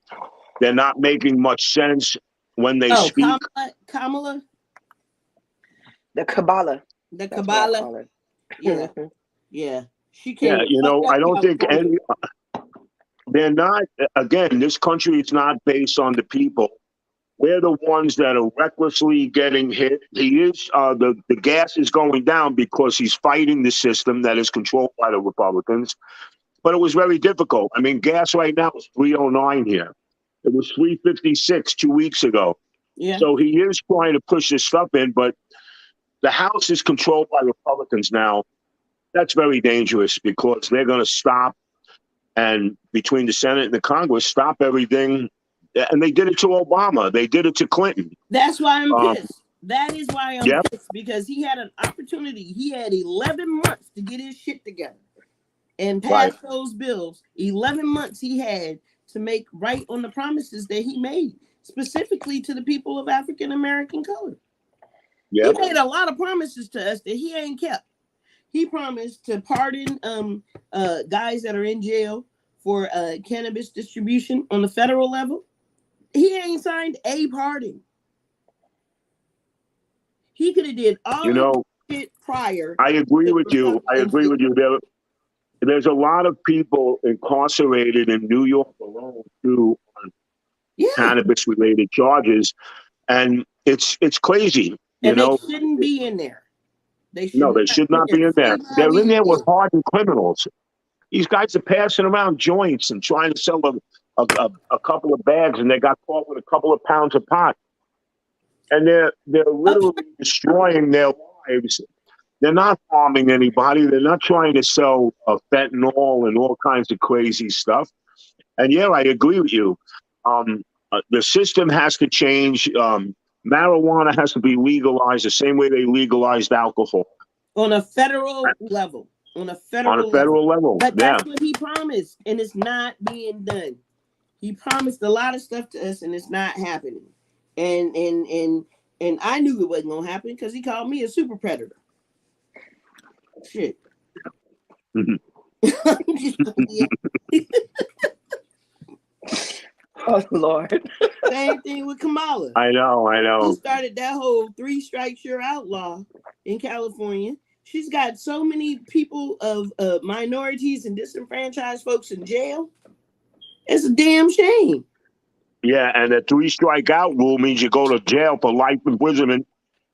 S2: They're not making much sense when they speak.
S3: Kamala?
S4: The Kabbalah.
S3: The
S4: That's what I
S3: Kabbalah.
S4: call it.
S3: Yeah. Yeah. She came.
S2: Yeah, you know, I don't think any. They're not. Again, this country is not based on the people. We're the ones that are recklessly getting hit. He is. The gas is going down because he's fighting the system that is controlled by the Republicans. But it was very difficult. I mean, gas right now is $3.09 here. It was $3.56 2 weeks ago.
S3: Yeah.
S2: So he is trying to push this stuff in, but the House is controlled by Republicans now. That's very dangerous because they're going to stop, and between the Senate and the Congress, stop everything. And they did it to Obama. They did it to Clinton.
S3: That's why I'm pissed. That is why I'm pissed, because he had an opportunity. He had 11 months to get his shit together and pass those bills. 11 months he had to make right on the promises that he made, specifically to the people of African American color. He made a lot of promises to us that he ain't kept. He promised to pardon guys that are in jail for cannabis distribution on the federal level. He ain't signed a pardon. He could have did all of it prior.
S2: I agree with you. There's a lot of people incarcerated in New York alone too on cannabis-related charges, and it's crazy. You know,
S3: they shouldn't be in there. They
S2: should not be in there. They're in there with hardened criminals. These guys are passing around joints and trying to sell a couple of bags, and they got caught with a couple of pounds of pot. And they're literally destroying their lives. They're not harming anybody. They're not trying to sell fentanyl and all kinds of crazy stuff. And yeah, I agree with you. The system has to change. Marijuana has to be legalized the same way they legalized alcohol.
S3: On a federal level. On a federal
S2: level.
S3: But that's what he promised, and it's not being done. He promised a lot of stuff to us, and it's not happening. And I knew it wasn't gonna happen because he called me a super predator. Shit.
S4: Oh Lord.
S3: Same thing with Kamala.
S2: I know.
S3: He started that whole 3 strikes you're outlaw in California. She's got so many people of minorities and disenfranchised folks in jail. It's a damn shame.
S2: Yeah, and the 3 strike out rule means you go to jail for life imprisonment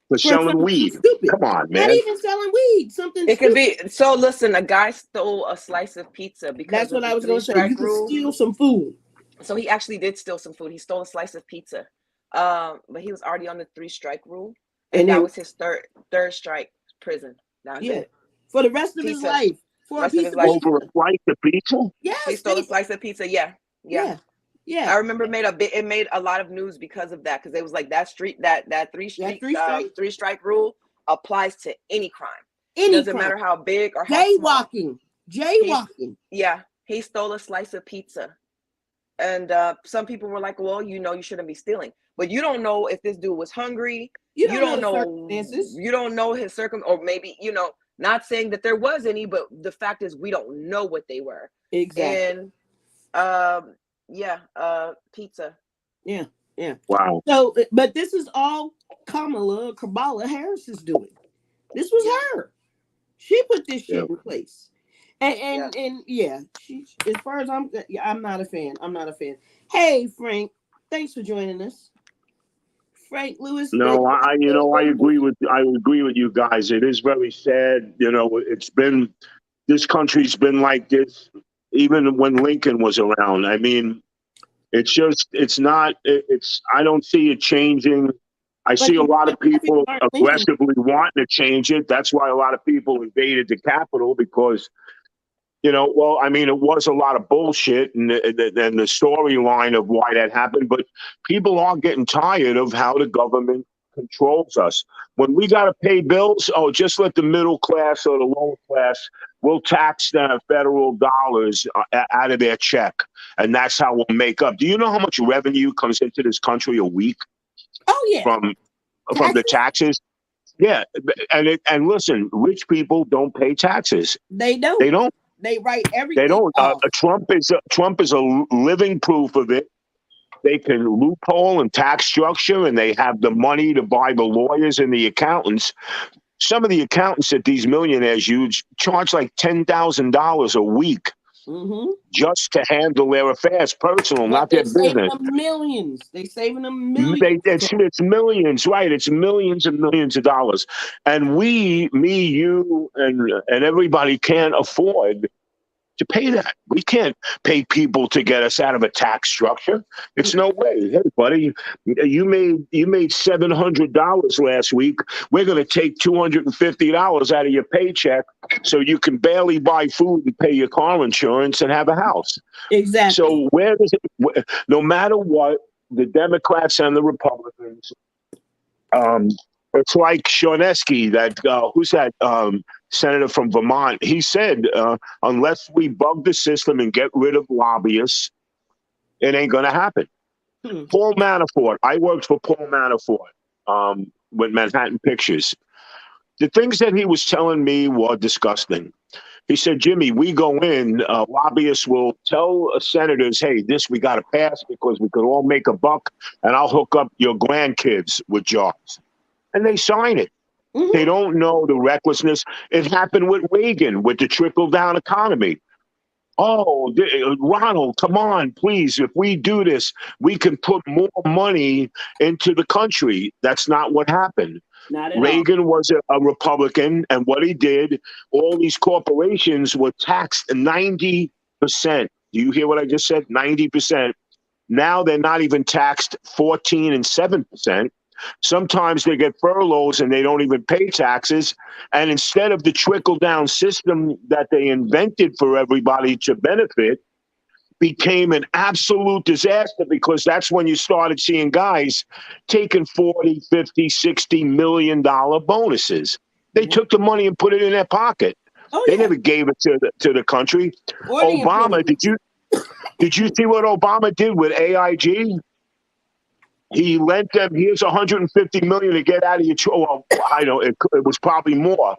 S2: for selling weed.
S3: Stupid.
S2: Come on, man.
S3: Not even selling weed. Something
S4: it could be. So listen, a guy stole a slice of pizza because
S3: that's what I was going to say. You could steal some food.
S4: So he actually did steal some food. He stole a slice of pizza, but he was already on the 3 strike rule, and that was his third strike prison. That's it.
S3: For the rest of his life. For a piece of pizza.
S2: Over a slice of pizza?
S3: Yes.
S4: He stole a slice of pizza. Yeah. I remember it made a lot of news because of that, because it was like that 3 strike rule applies to any crime. Doesn't matter how big or how small.
S3: Jaywalking.
S4: He stole a slice of pizza. And some people were like, well, you shouldn't be stealing. But you don't know if this dude was hungry. You don't know circumstances. You don't know his or maybe, not saying that there was any, but the fact is we don't know what they were.
S3: Exactly.
S4: Yeah, pizza.
S3: Yeah, yeah.
S2: Wow.
S3: So, but this is all Kamala Harris is doing. This was her. She put this
S2: Yeah.
S3: shit in place. And yeah, she, as far as I'm not a fan. I'm not a fan. Hey, Frank, thanks for joining us. Frank Lewis.
S2: No, I agree with you guys. It is very sad. It's been, this country's been like this even when Lincoln was around. I mean, I don't see it changing. I
S3: But
S2: see a
S3: the
S2: lot of people
S3: demographics aren't Lincoln.
S2: aggressively wanting to change it. That's why a lot of people invaded the Capitol, because well, I mean, it was a lot of bullshit and the storyline of why that happened, but people are getting tired of how the government controls us. When we got to pay bills, just let the middle class or the lower class, we'll tax the federal dollars out of their check, and that's how we'll make up. Do you know how much revenue comes into this country a week
S3: Oh yeah,
S2: from the taxes? Yeah, and listen, rich people don't pay taxes.
S3: They don't.
S2: They don't.
S3: They write everything
S2: They don't.
S3: off.
S2: Trump is a living proof of it. They can loophole and tax structure, and they have the money to buy the lawyers and the accountants. Some of the accountants at these millionaires use charge like $10,000 a week just to handle their affairs, personal, not their business.
S3: Saving them millions. They saving them millions.
S2: It's millions, right? It's millions and millions of dollars, and me, you, and everybody can't afford to pay that. We can't pay people to get us out of a tax structure. It's no way. Hey, buddy, you made $700 last week. We're going to take $250 out of your paycheck so you can barely buy food and pay your car insurance and have a house.
S3: Exactly.
S2: So where does it? No matter what, the Democrats and the Republicans. It's like Shaughnessy, who's that senator from Vermont? He said, unless we bug the system and get rid of lobbyists, it ain't going to happen. Paul Manafort. I worked for Paul Manafort with Manhattan Pictures. The things that he was telling me were disgusting. He said, Jimmy, we go in, lobbyists will tell senators, hey, this we got to pass because we could all make a buck, and I'll hook up your grandkids with jobs. And they sign it. They don't know the recklessness. It happened with Reagan, with the trickle-down economy. Oh, Ronald, come on, please. If we do this, we can put more money into the country. That's not what happened. Reagan was a Republican, and what he did, all these corporations were taxed 90%. Do you hear what I just said? 90%. Now they're not even taxed 14 and 7%. Sometimes they get furloughs and they don't even pay taxes. And instead of the trickle-down system that they invented for everybody to benefit, became an absolute disaster, because that's when you started seeing guys taking 40, 50, 60 million dollar bonuses. They took the money and put it in their pocket. They never gave it to the country. Obama, did you see what Obama did with AIG? He lent them, here's 150 million to get out of your well, I know it was probably more.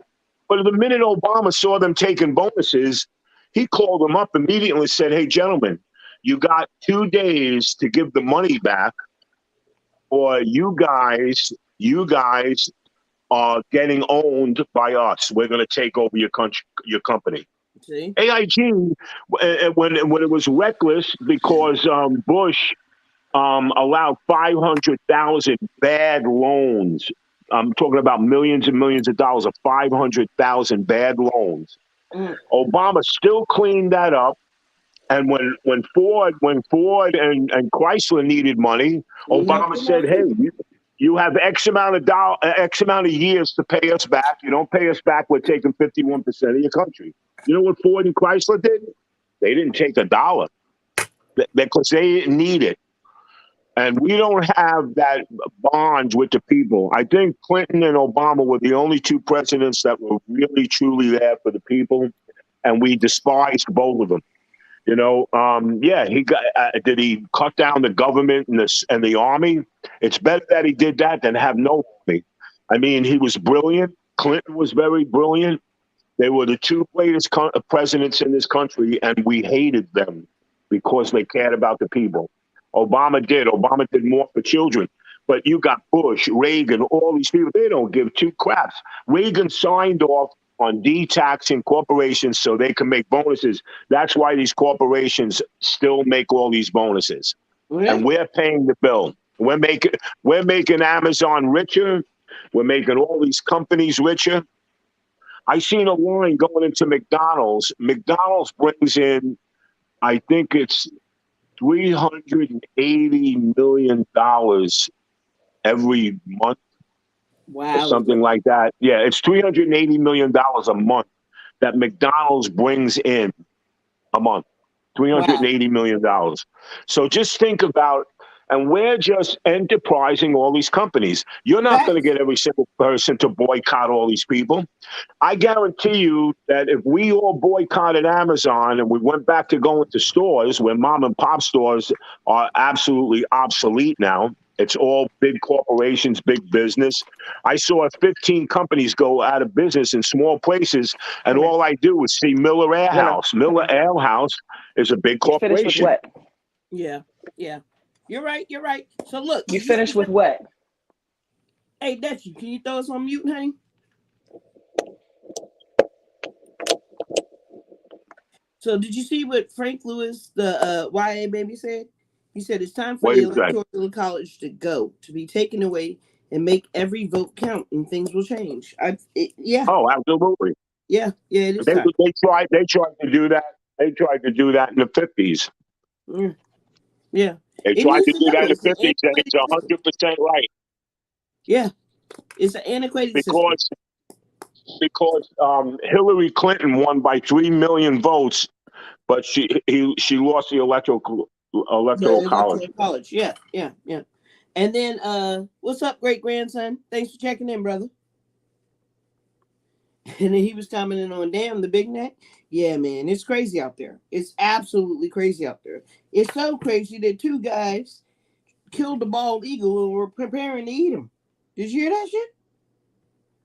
S2: But the minute Obama saw them taking bonuses, he called them up immediately and said, hey, gentlemen, you got 2 days to give the money back, or you guys are getting owned by us. We're going to take over your company.
S3: See?
S2: AIG, when it was reckless because Bush allowed 500,000 bad loans. I'm talking about millions and millions of dollars of 500,000 bad loans. Obama still cleaned that up. And when Ford and Chrysler needed money, Obama said, hey, you have X amount of years to pay us back. You don't pay us back, we're taking 51% of your country. You know what Ford and Chrysler did? They didn't take a dollar because they didn't need it. And we don't have that bond with the people. I think Clinton and Obama were the only two presidents that were really, truly there for the people. And we despised both of them. You know, he got. Did he cut down the government and the army? It's better that he did that than have no army. I mean, he was brilliant. Clinton was very brilliant. They were the two greatest presidents in this country, and we hated them. because they cared about the people. Obama did more for children. But you got Bush, Reagan, all these people, they don't give two craps. Reagan signed off on detaxing corporations so they can make bonuses. That's why these corporations still make all these bonuses.
S3: Yeah.
S2: And we're paying the bill. We're making Amazon richer. We're making all these companies richer. I seen a line going into McDonald's. McDonald's brings in, I think it's $380 million every month
S3: Wow.
S2: or something like that. Yeah, it's $380 million a month that McDonald's brings in a month. $380 million. So just think about, and we're just enterprising all these companies. You're not going to get every single person to boycott all these people. I guarantee you that if we all boycotted Amazon and we went back to going to stores where mom and pop stores are absolutely obsolete now, it's all big corporations, big business. I saw 15 companies go out of business in small places, and all I do is see Miller Air House. Miller Air House is a big
S4: You finished with
S2: corporation.
S4: what?
S3: Yeah. You're right. So look.
S4: You finished with what?
S3: Hey, Dutchie, can you throw us on mute, honey? So did you see what Frank Lewis, the YA baby, said? He said it's time for the Electoral College to go, to be taken away, and make every vote count, and things will change. Yeah.
S2: Oh, absolutely.
S3: Yeah, it is
S2: They
S3: time.
S2: tried to do that. They tried to do that in the 50s.
S3: Yeah.
S2: They tried to do that in the 50s, and it's 100% right.
S3: Yeah. It's an antiquated
S2: because
S3: system.
S2: because Hillary Clinton won by 3 million votes, but she lost the electoral college.
S3: Yeah. And then what's up, great grandson? Thanks for checking in, brother. And then he was commenting on, damn, the big neck. Yeah, man, it's crazy out there. It's absolutely crazy out there. It's so crazy that 2 guys killed a bald eagle and were preparing to eat him. Did you hear that shit?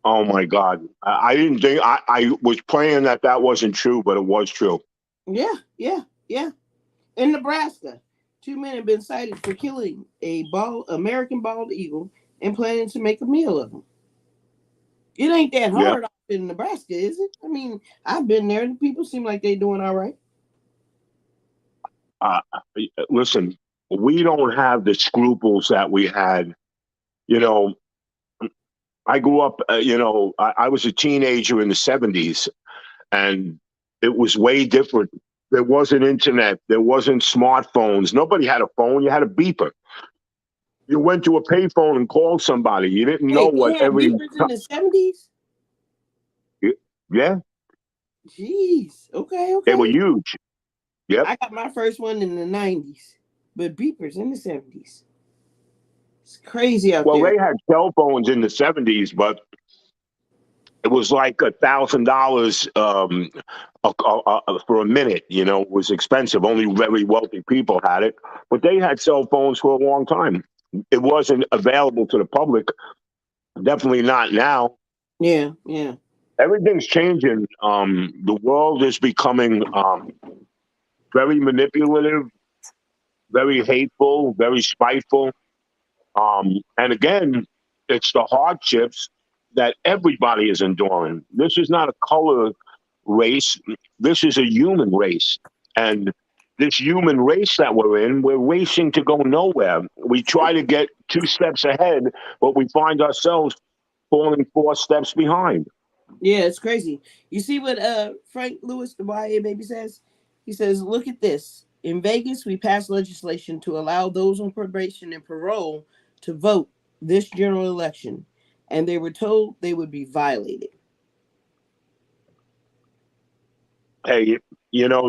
S2: Oh my God. I didn't think, I was praying that wasn't true, but it was true.
S3: Yeah. In Nebraska, 2 men have been cited for killing a American bald eagle and planning to make a meal of him. It ain't that hard in Nebraska, is it? I mean, I've been there and people seem like they're doing all right.
S2: Listen, we don't have the scruples that we had. You know, I grew up, I was a teenager in the 70s, and it was way different. There wasn't internet. There wasn't smartphones. Nobody had a phone. You had a beeper. You went to a payphone and called somebody. You didn't know what every...
S3: beepers in the 70s?
S2: Yeah.
S3: Jeez. Okay.
S2: They were huge. Yep.
S3: I got my first one in the 90s, but beepers in the 70s. It's crazy out there.
S2: Well, they had cell phones in the 70s, but it was like $1,000 for a minute. It was expensive. Only very wealthy people had it, but they had cell phones for a long time. It wasn't available to the public. Definitely not now.
S3: Yeah.
S2: Everything's changing. The world is becoming very manipulative, very hateful, very spiteful. And again, it's the hardships that everybody is enduring. This is not a color race. This is a human race. And this human race that we're racing to go nowhere. We try to get 2 steps ahead, but we find ourselves falling 4 steps behind.
S3: Yeah, it's crazy. You see what Frank Lewis, the YA baby, says? He says, look at this. In Vegas, we passed legislation to allow those on probation and parole to vote this general election, and they were told they would be violated.
S2: Hey,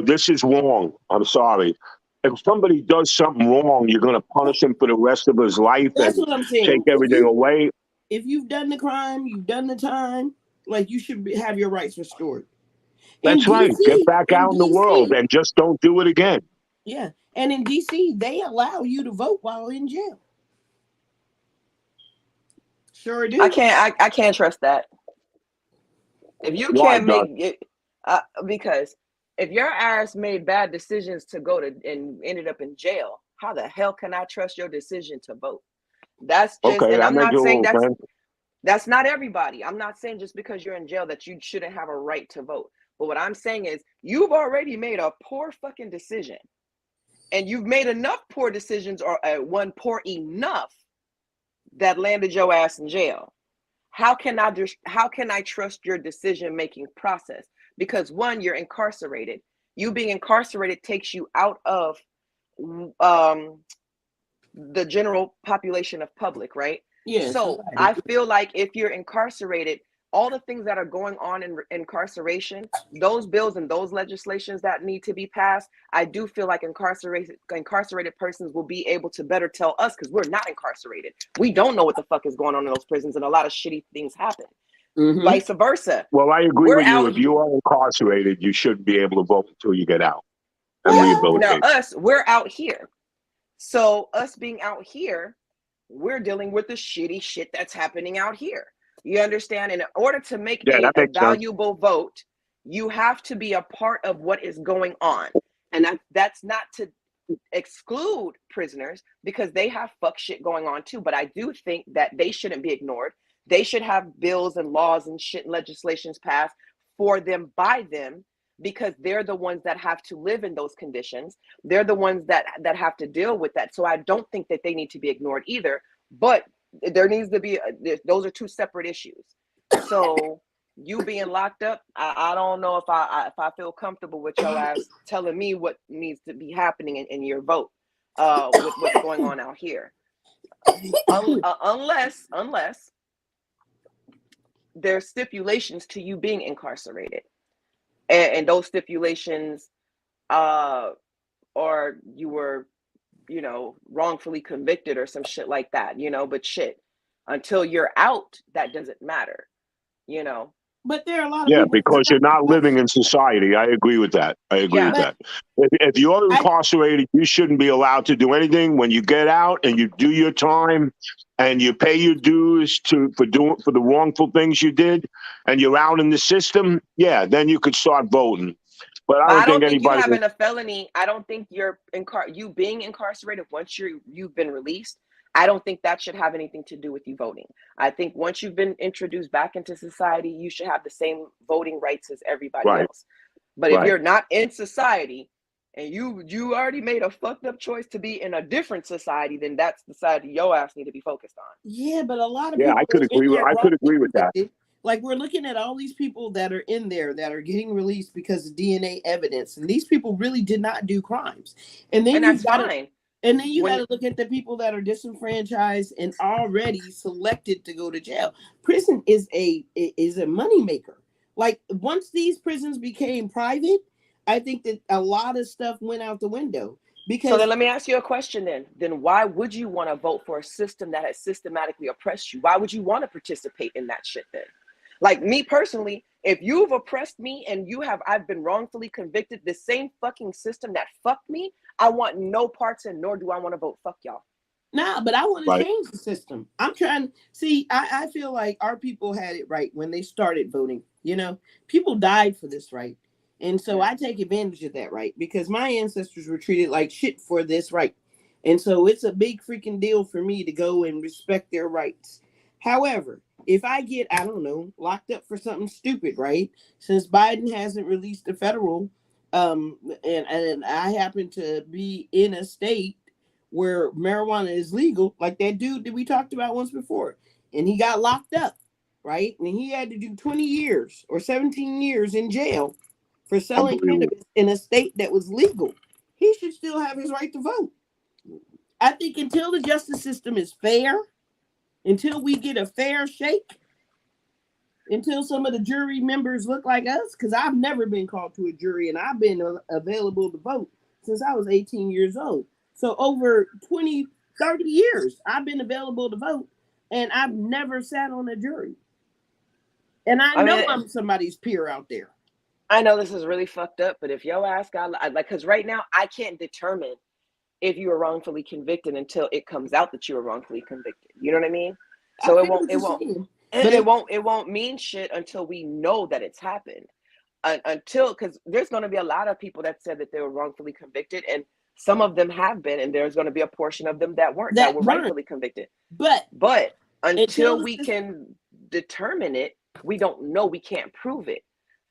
S2: this is wrong. I'm sorry. If somebody does something wrong, you're going to punish him for the rest of his life.
S3: That's what I'm saying.
S2: Take everything away.
S3: If you've done the crime, you've done the time, like you should have your rights restored.
S2: That's right. Get back out in the world and just don't do it again.
S3: Yeah. And in DC, they allow you to vote while in jail. Sure do.
S4: I can't trust that. If you can't make it, because if your ass made bad decisions to go to and ended up in jail, how the hell can I trust your decision to vote? That's just,
S2: Okay,
S4: and
S2: that
S4: I'm
S2: makes
S4: not
S2: a
S4: saying
S2: little sense.
S4: that's not everybody. I'm not saying just because you're in jail that you shouldn't have a right to vote. But what I'm saying is you've already made a poor fucking decision. And you've made enough poor decisions, or one poor enough, that landed your ass in jail. How can I trust your decision-making process? Because one, you're incarcerated. You being incarcerated takes you out of the general population of public, right?
S3: Yeah.
S4: So
S3: Society.
S4: I feel like if you're incarcerated, all the things that are going on in incarceration, those bills and those legislations that need to be passed, I do feel like incarcerated persons will be able to better tell us, because we're not incarcerated. We don't know what the fuck is going on in those prisons, and a lot of shitty things happen.
S3: Mm-hmm.
S4: Vice versa.
S2: Well, I agree
S4: We're
S2: with you.
S4: out
S2: If you are incarcerated, you should be able to vote until you get out and
S3: Well,
S4: now
S2: rehabilitate.
S4: we're out here. So us being out here, we're dealing with the shitty shit that's happening out here. You understand? And in order to make
S2: Yeah, that
S4: a
S2: makes sense.
S4: valuable vote, you have to be a part of what is going on. And that's not to exclude prisoners, because they have fuck shit going on too. But I do think that they shouldn't be ignored. They should have bills and laws and shit and legislations passed for them, by them, because they're the ones that have to live in those conditions. They're the ones that have to deal with that. So I don't think that they need to be ignored either. But there needs to be those are two separate issues. So you being locked up, I don't know if I feel comfortable with your ass telling me what needs to be happening in your vote with what's going on out here. Unless there's stipulations to you being incarcerated, and those stipulations or you were, wrongfully convicted or some shit like that, but shit, until you're out, that doesn't matter.
S3: but there are a lot of
S2: Yeah,
S3: people.
S2: because you're not living in society. I agree with that. I agree with that. If you're incarcerated, you shouldn't be allowed to do anything. When you get out and you do your time and you pay your dues for the wrongful things you did, and you're out in the system, yeah, then you could start voting. But I
S4: But I
S2: don't think
S4: don't think you
S2: anybody.
S4: having a felony. I don't think you being incarcerated once you've been released. I don't think that should have anything to do with you voting. I think once you've been introduced back into society, you should have the same voting rights as everybody
S2: Right.
S4: else. But if
S2: Right.
S4: you're not in society and you already made a fucked up choice to be in a different society, then that's the society your ass need to be focused on.
S3: Yeah, but a lot of
S2: Yeah,
S3: people
S2: I could
S3: are in
S2: agree with.
S3: there
S2: I could agree with that.
S3: convicted. Like, we're looking at all these people that are in there that are getting released because of DNA evidence, and these people really did not do crimes. And then
S4: that's fine.
S3: And then you got to look at the people that are disenfranchised and already selected to go to jail. Prison is a moneymaker. Like, once these prisons became private, I think that a lot of stuff went out the window.
S4: So then let me ask you a question then. Then why would you want to vote for a system that has systematically oppressed you? Why would you want to participate in that shit then? Like, me personally, if you've oppressed me and I've been wrongfully convicted, the same fucking system that fucked me, I want no parts in, nor do I want to vote. Fuck y'all.
S3: Nah, but I want to change the system. I'm trying. See, I feel like our people had it right when they started voting. People died for this right. And so I take advantage of that right, because my ancestors were treated like shit for this right. And so it's a big freaking deal for me to go and respect their rights. However, if I get, I don't know, locked up for something stupid, right? Since Biden hasn't released the federal, and I happen to be in a state where marijuana is legal, like that dude that we talked about once before, and he got locked up, right? And he had to do 20 years or 17 years in jail for selling cannabis in a state that was legal. He should still have his right to vote. I think until the justice system is fair, until we get a fair shake, until some of the jury members look like us, because I've never been called to a jury and I've been available to vote since I was 18 years old. So over 20, 30 years, I've been available to vote, and I've never sat on a jury. And I know I'm somebody's peer out there.
S4: I know this is really fucked up, but if your ass got because right now I can't determine if you were wrongfully convicted until it comes out that you were wrongfully convicted. You know what I mean? So it won't mean shit until we know that it's happened. until, because there's going to be a lot of people that said that they were wrongfully convicted, and some of them have been, and there's going to be a portion of them that weren't, that were rightfully convicted.
S3: But
S4: until we can determine it, we don't know. We can't prove it.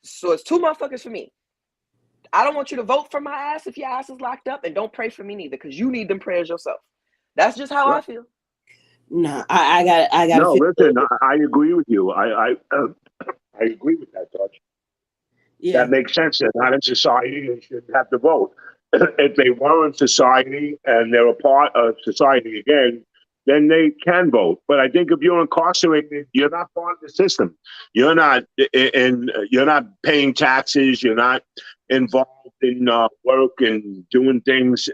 S4: So it's two motherfuckers for me. I don't want you to vote for my ass if your ass is locked up, and don't pray for me neither, because you need them prayers yourself. That's just how I feel.
S3: No, I got.
S2: No, listen, I agree with you. I agree with that, Dutch. Yeah. That makes sense. They're not in society. They shouldn't have to vote. If they were in society and they're a part of society again, then they can vote. But I think if you're incarcerated, you're not part of the system. You're not you're not paying taxes. You're not involved in work and doing things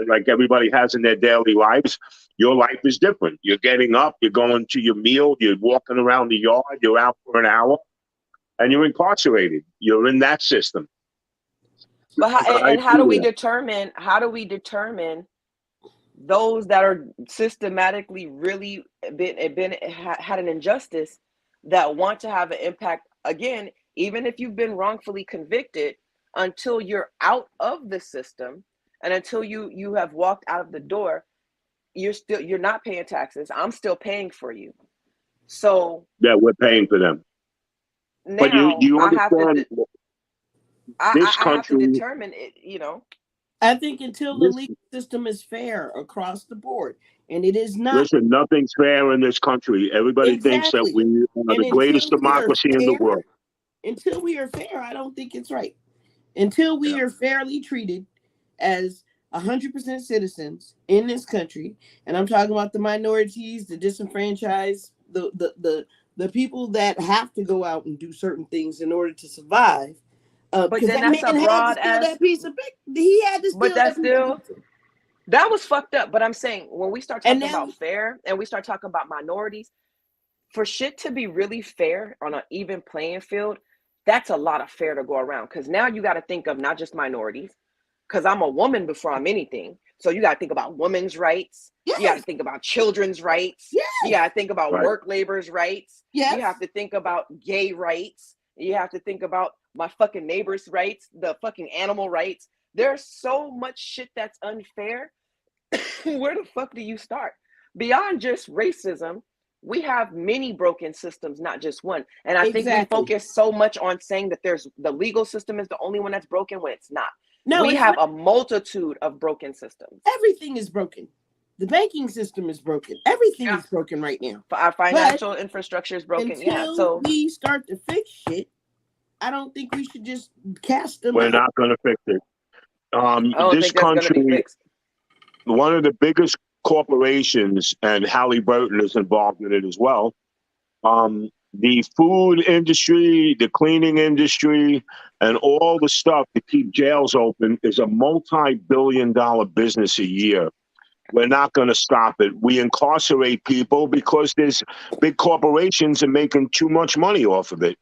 S2: like everybody has in their daily lives. Your life is different. You're getting up, you're going to your meal, you're walking around the yard, you're out for an hour, and you're incarcerated. You're in that system.
S4: But how do we determine? How do we determine those that are systematically really had an injustice that want to have an impact again, even if you've been wrongfully convicted, until you're out of the system and until you have walked out of the door, you're not paying taxes. I'm still paying for you. So
S2: yeah, we're paying for them.
S4: Now,
S2: but you understand?
S4: I have to determine it, you know.
S3: I think until the legal system is fair across the board, and it is not.
S2: Listen, nothing's fair in this country. Everybody thinks that we are the greatest democracy in the world.
S3: Until we are fair, I don't think it's right. Until we are fairly treated as 100% citizens in this country, and I'm talking about the minorities, the disenfranchised, the people that have to go out and do certain things in order to survive.
S4: But then that's a broad ass.
S3: That piece of he had to steal.
S4: But that's still that was fucked up. But I'm saying when we start talking about fair and we start talking about minorities, for shit to be really fair on an even playing field, that's a lot of fair to go around. Because now you got to think of not just minorities. Because I'm a woman before I'm anything. So you got to think about women's rights. Yes. You got to think about children's rights. Yes. You got to think about work labor's rights. Yes. You have to think about gay rights. You have to think about my fucking neighbor's rights, the fucking animal rights. There's so much shit that's unfair. Where the fuck do you start? Beyond just racism, we have many broken systems, not just one. And I think we focus so much on saying that there's the legal system is the only one that's broken when it's not. No, we have a multitude of broken systems.
S3: Everything is broken. The banking system is broken. Everything is broken right now.
S4: Our financial infrastructure is broken.
S3: Until we start to fix shit, I don't think we should just cast them.
S2: We're not going to fix it. This country, one of the biggest corporations, and Halliburton is involved in it as well. The food industry, the cleaning industry, and all the stuff to keep jails open is a multi-billion-dollar business a year. We're not going to stop it. We incarcerate people because there's big corporations are making too much money off of it.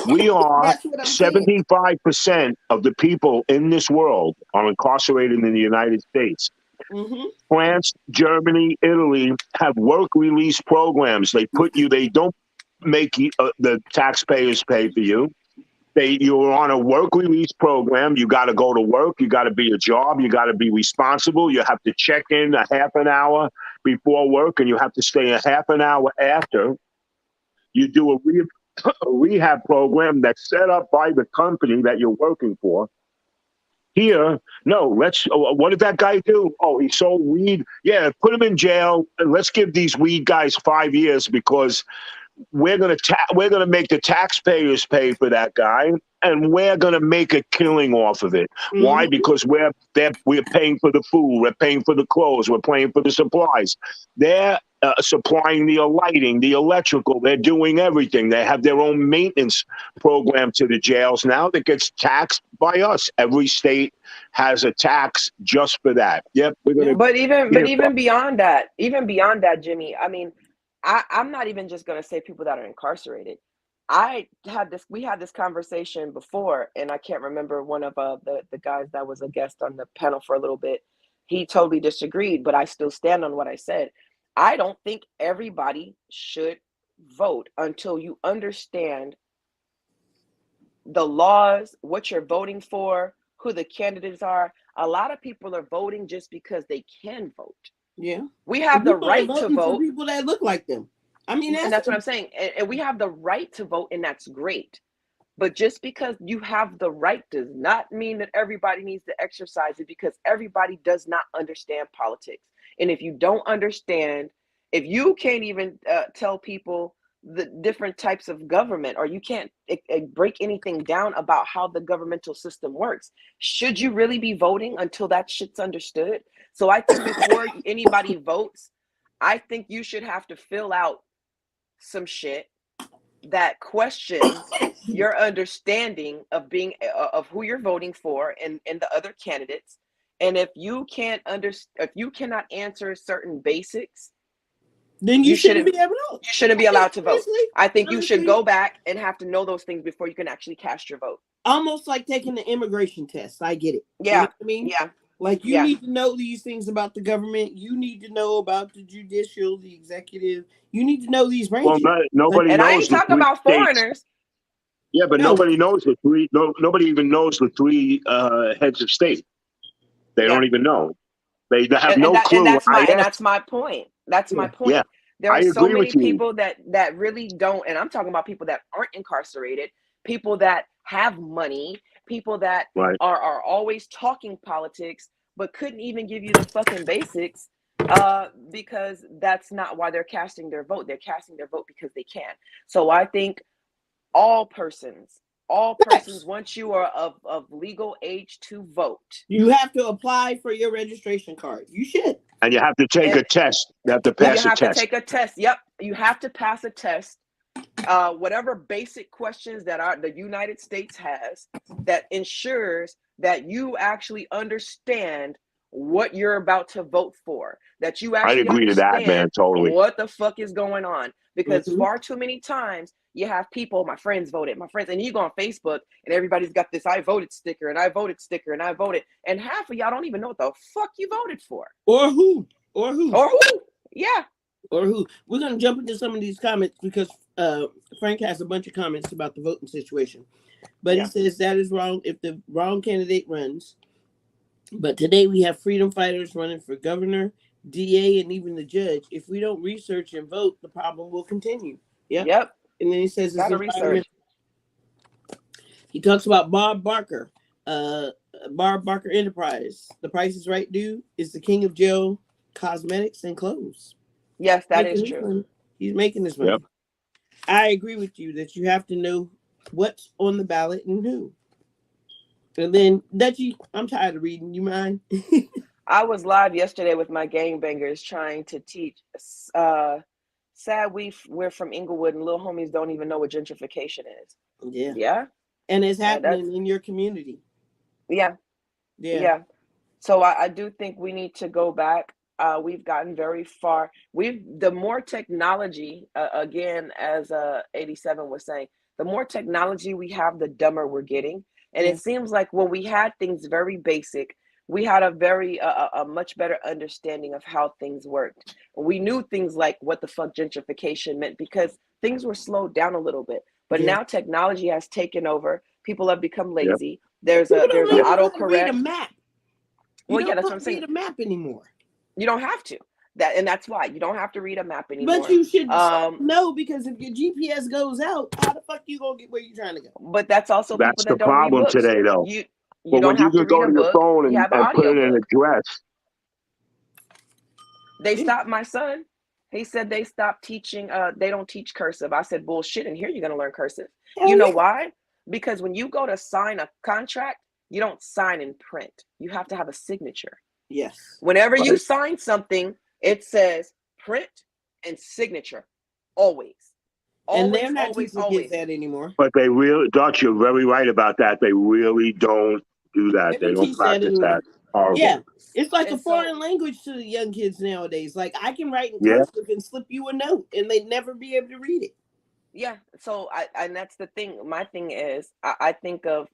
S2: We are 75% of the people in this world are incarcerated in the United States. Mm-hmm. France, Germany, Italy have work release programs. They don't make the taxpayers pay for you. You're on a work release program. You got to go to work. You got to be a job. You got to be responsible. You have to check in a half an hour before work, and you have to stay a half an hour after. You do a rehab program that's set up by the company that you're working for. Here, no, what did that guy do? Oh, he sold weed. Yeah, put him in jail, and let's give these weed guys 5 years because we're gonna make the taxpayers pay for that guy, and we're gonna make a killing off of it. Mm-hmm. Why? Because we're paying for the food, we're paying for the clothes, we're paying for the supplies. They're supplying the lighting, the electrical. They're doing everything. They have their own maintenance program to the jails now that gets taxed by us. Every state has a tax just for that. Yep, we're gonna.
S4: But even beyond that, Jimmy. I mean. I'm not even just going to say people that are incarcerated. We had this conversation before, and I can't remember one of the guys that was a guest on the panel for a little bit. He totally disagreed, but I still stand on what I said. I don't think everybody should vote until you understand the laws, what you're voting for, who the candidates are. A lot of people are voting just because they can vote.
S3: Yeah.
S4: We have
S3: And
S4: the
S3: people are
S4: right to
S3: voting for
S4: vote.
S3: people that look like them. I mean,
S4: And that's what I'm saying. And we have the right to vote, and that's great. But just because you have the right does not mean that everybody needs to exercise it, because everybody does not understand politics. And if you don't understand, if you can't even tell people the different types of government, or you can't break anything down about how the governmental system works, should you really be voting until that shit's understood? So I think before anybody votes, I think you should have to fill out some shit that questions your understanding of being of who you're voting for and the other candidates. And if you can't if you cannot answer certain basics,
S3: then you shouldn't be able to vote.
S4: You shouldn't be allowed to vote. I think you should
S3: honestly,
S4: go back and have to know those things before you can actually cast your vote.
S3: Almost like taking the immigration test. I get it.
S4: Yeah.
S3: You know what I mean?
S4: Yeah.
S3: Like you need to know these things about the government. You need to know about the judicial, the executive. You need to know these branches.
S2: Well, nobody
S4: and
S2: knows.
S4: I ain't talking about foreigners.
S2: Yeah, but nobody knows the three. Nobody even knows the three heads of state. They don't even know. They have no clue.
S4: And that's my point. That's my point.
S2: Yeah.
S4: There are so many people that really don't, and I'm talking about people that aren't incarcerated, people that have money, people that are always talking politics, but couldn't even give you the fucking basics, because that's not why they're casting their vote. They're casting their vote because they can. So I think all persons, once you are of legal age to vote,
S3: you have to apply for your registration card. You should.
S2: And you have to take a test. You have to pass a test.
S4: You have to take a test. Yep. You have to pass a test. Whatever basic questions that the United States has that ensures that you actually understand what you're about to vote for, that you actually
S2: agree to that, man, totally.
S4: What the fuck is going on? Because far too many times you have people, my friends, and you go on Facebook and everybody's got this I voted sticker and I voted sticker and I voted, and half of y'all don't even know what the fuck you voted for.
S3: Or who.
S4: Yeah.
S3: Or who. We're going to jump into some of these comments because Frank has a bunch of comments about the voting situation. But he says that is wrong if the wrong candidate runs. But today we have freedom fighters running for governor, DA, and even the judge. If we don't research and vote, the problem will continue. Yep. And then he says
S4: gotta research.
S3: He talks about Bob Barker, Enterprise. The Price is Right dude is the king of jail, cosmetics, and clothes.
S4: Yes, that is true.
S3: He's making this money. Yep. I agree with you that you have to know what's on the ballot and who. And then, Dutchie, I'm tired of reading. You mind?
S4: I was live yesterday with my gangbangers trying to teach. Sad we're from Inglewood and little homies don't even know what gentrification is.
S3: Yeah.
S4: Yeah.
S3: And it's happening in your community.
S4: Yeah. So I do think we need to go back. We've gotten very far. The more technology, again, as 87 was saying, the more technology we have, the dumber we're getting. And it seems like when we had things very basic, we had a much better understanding of how things worked. We knew things like what the fuck gentrification meant because things were slowed down a little bit. But now technology has taken over. People have become lazy. There's an autocorrect.
S3: Read a map.
S4: That's what I'm saying.
S3: Read a map anymore.
S4: You don't have to. That's why you don't have to read a map anymore.
S3: But you should know, because if your GPS goes out, how the fuck you gonna get where you're trying to go?
S4: But that's also
S2: that's
S4: people
S2: the
S4: that don't
S2: problem
S4: read books.
S2: Today, though.
S4: You
S2: don't have to go to your phone and put in an address.
S4: They stopped my son. He said they stopped teaching. They don't teach cursive. I said bullshit. And here you're gonna learn cursive. You know why? Because when you go to sign a contract, you don't sign in print. You have to have a signature.
S3: Yes.
S4: Whenever you sign something, it says print and signature, always.
S3: And they're not teaching kids that anymore.
S2: But they really, Dutch, you're very right about that. They really don't do that. They don't practice that. Horrible.
S3: Yeah, it's like a foreign language to the young kids nowadays. Like I can write in cursive and slip you a note, and they'd never be able to read it.
S4: Yeah. So and that's the thing. My thing is, I think of,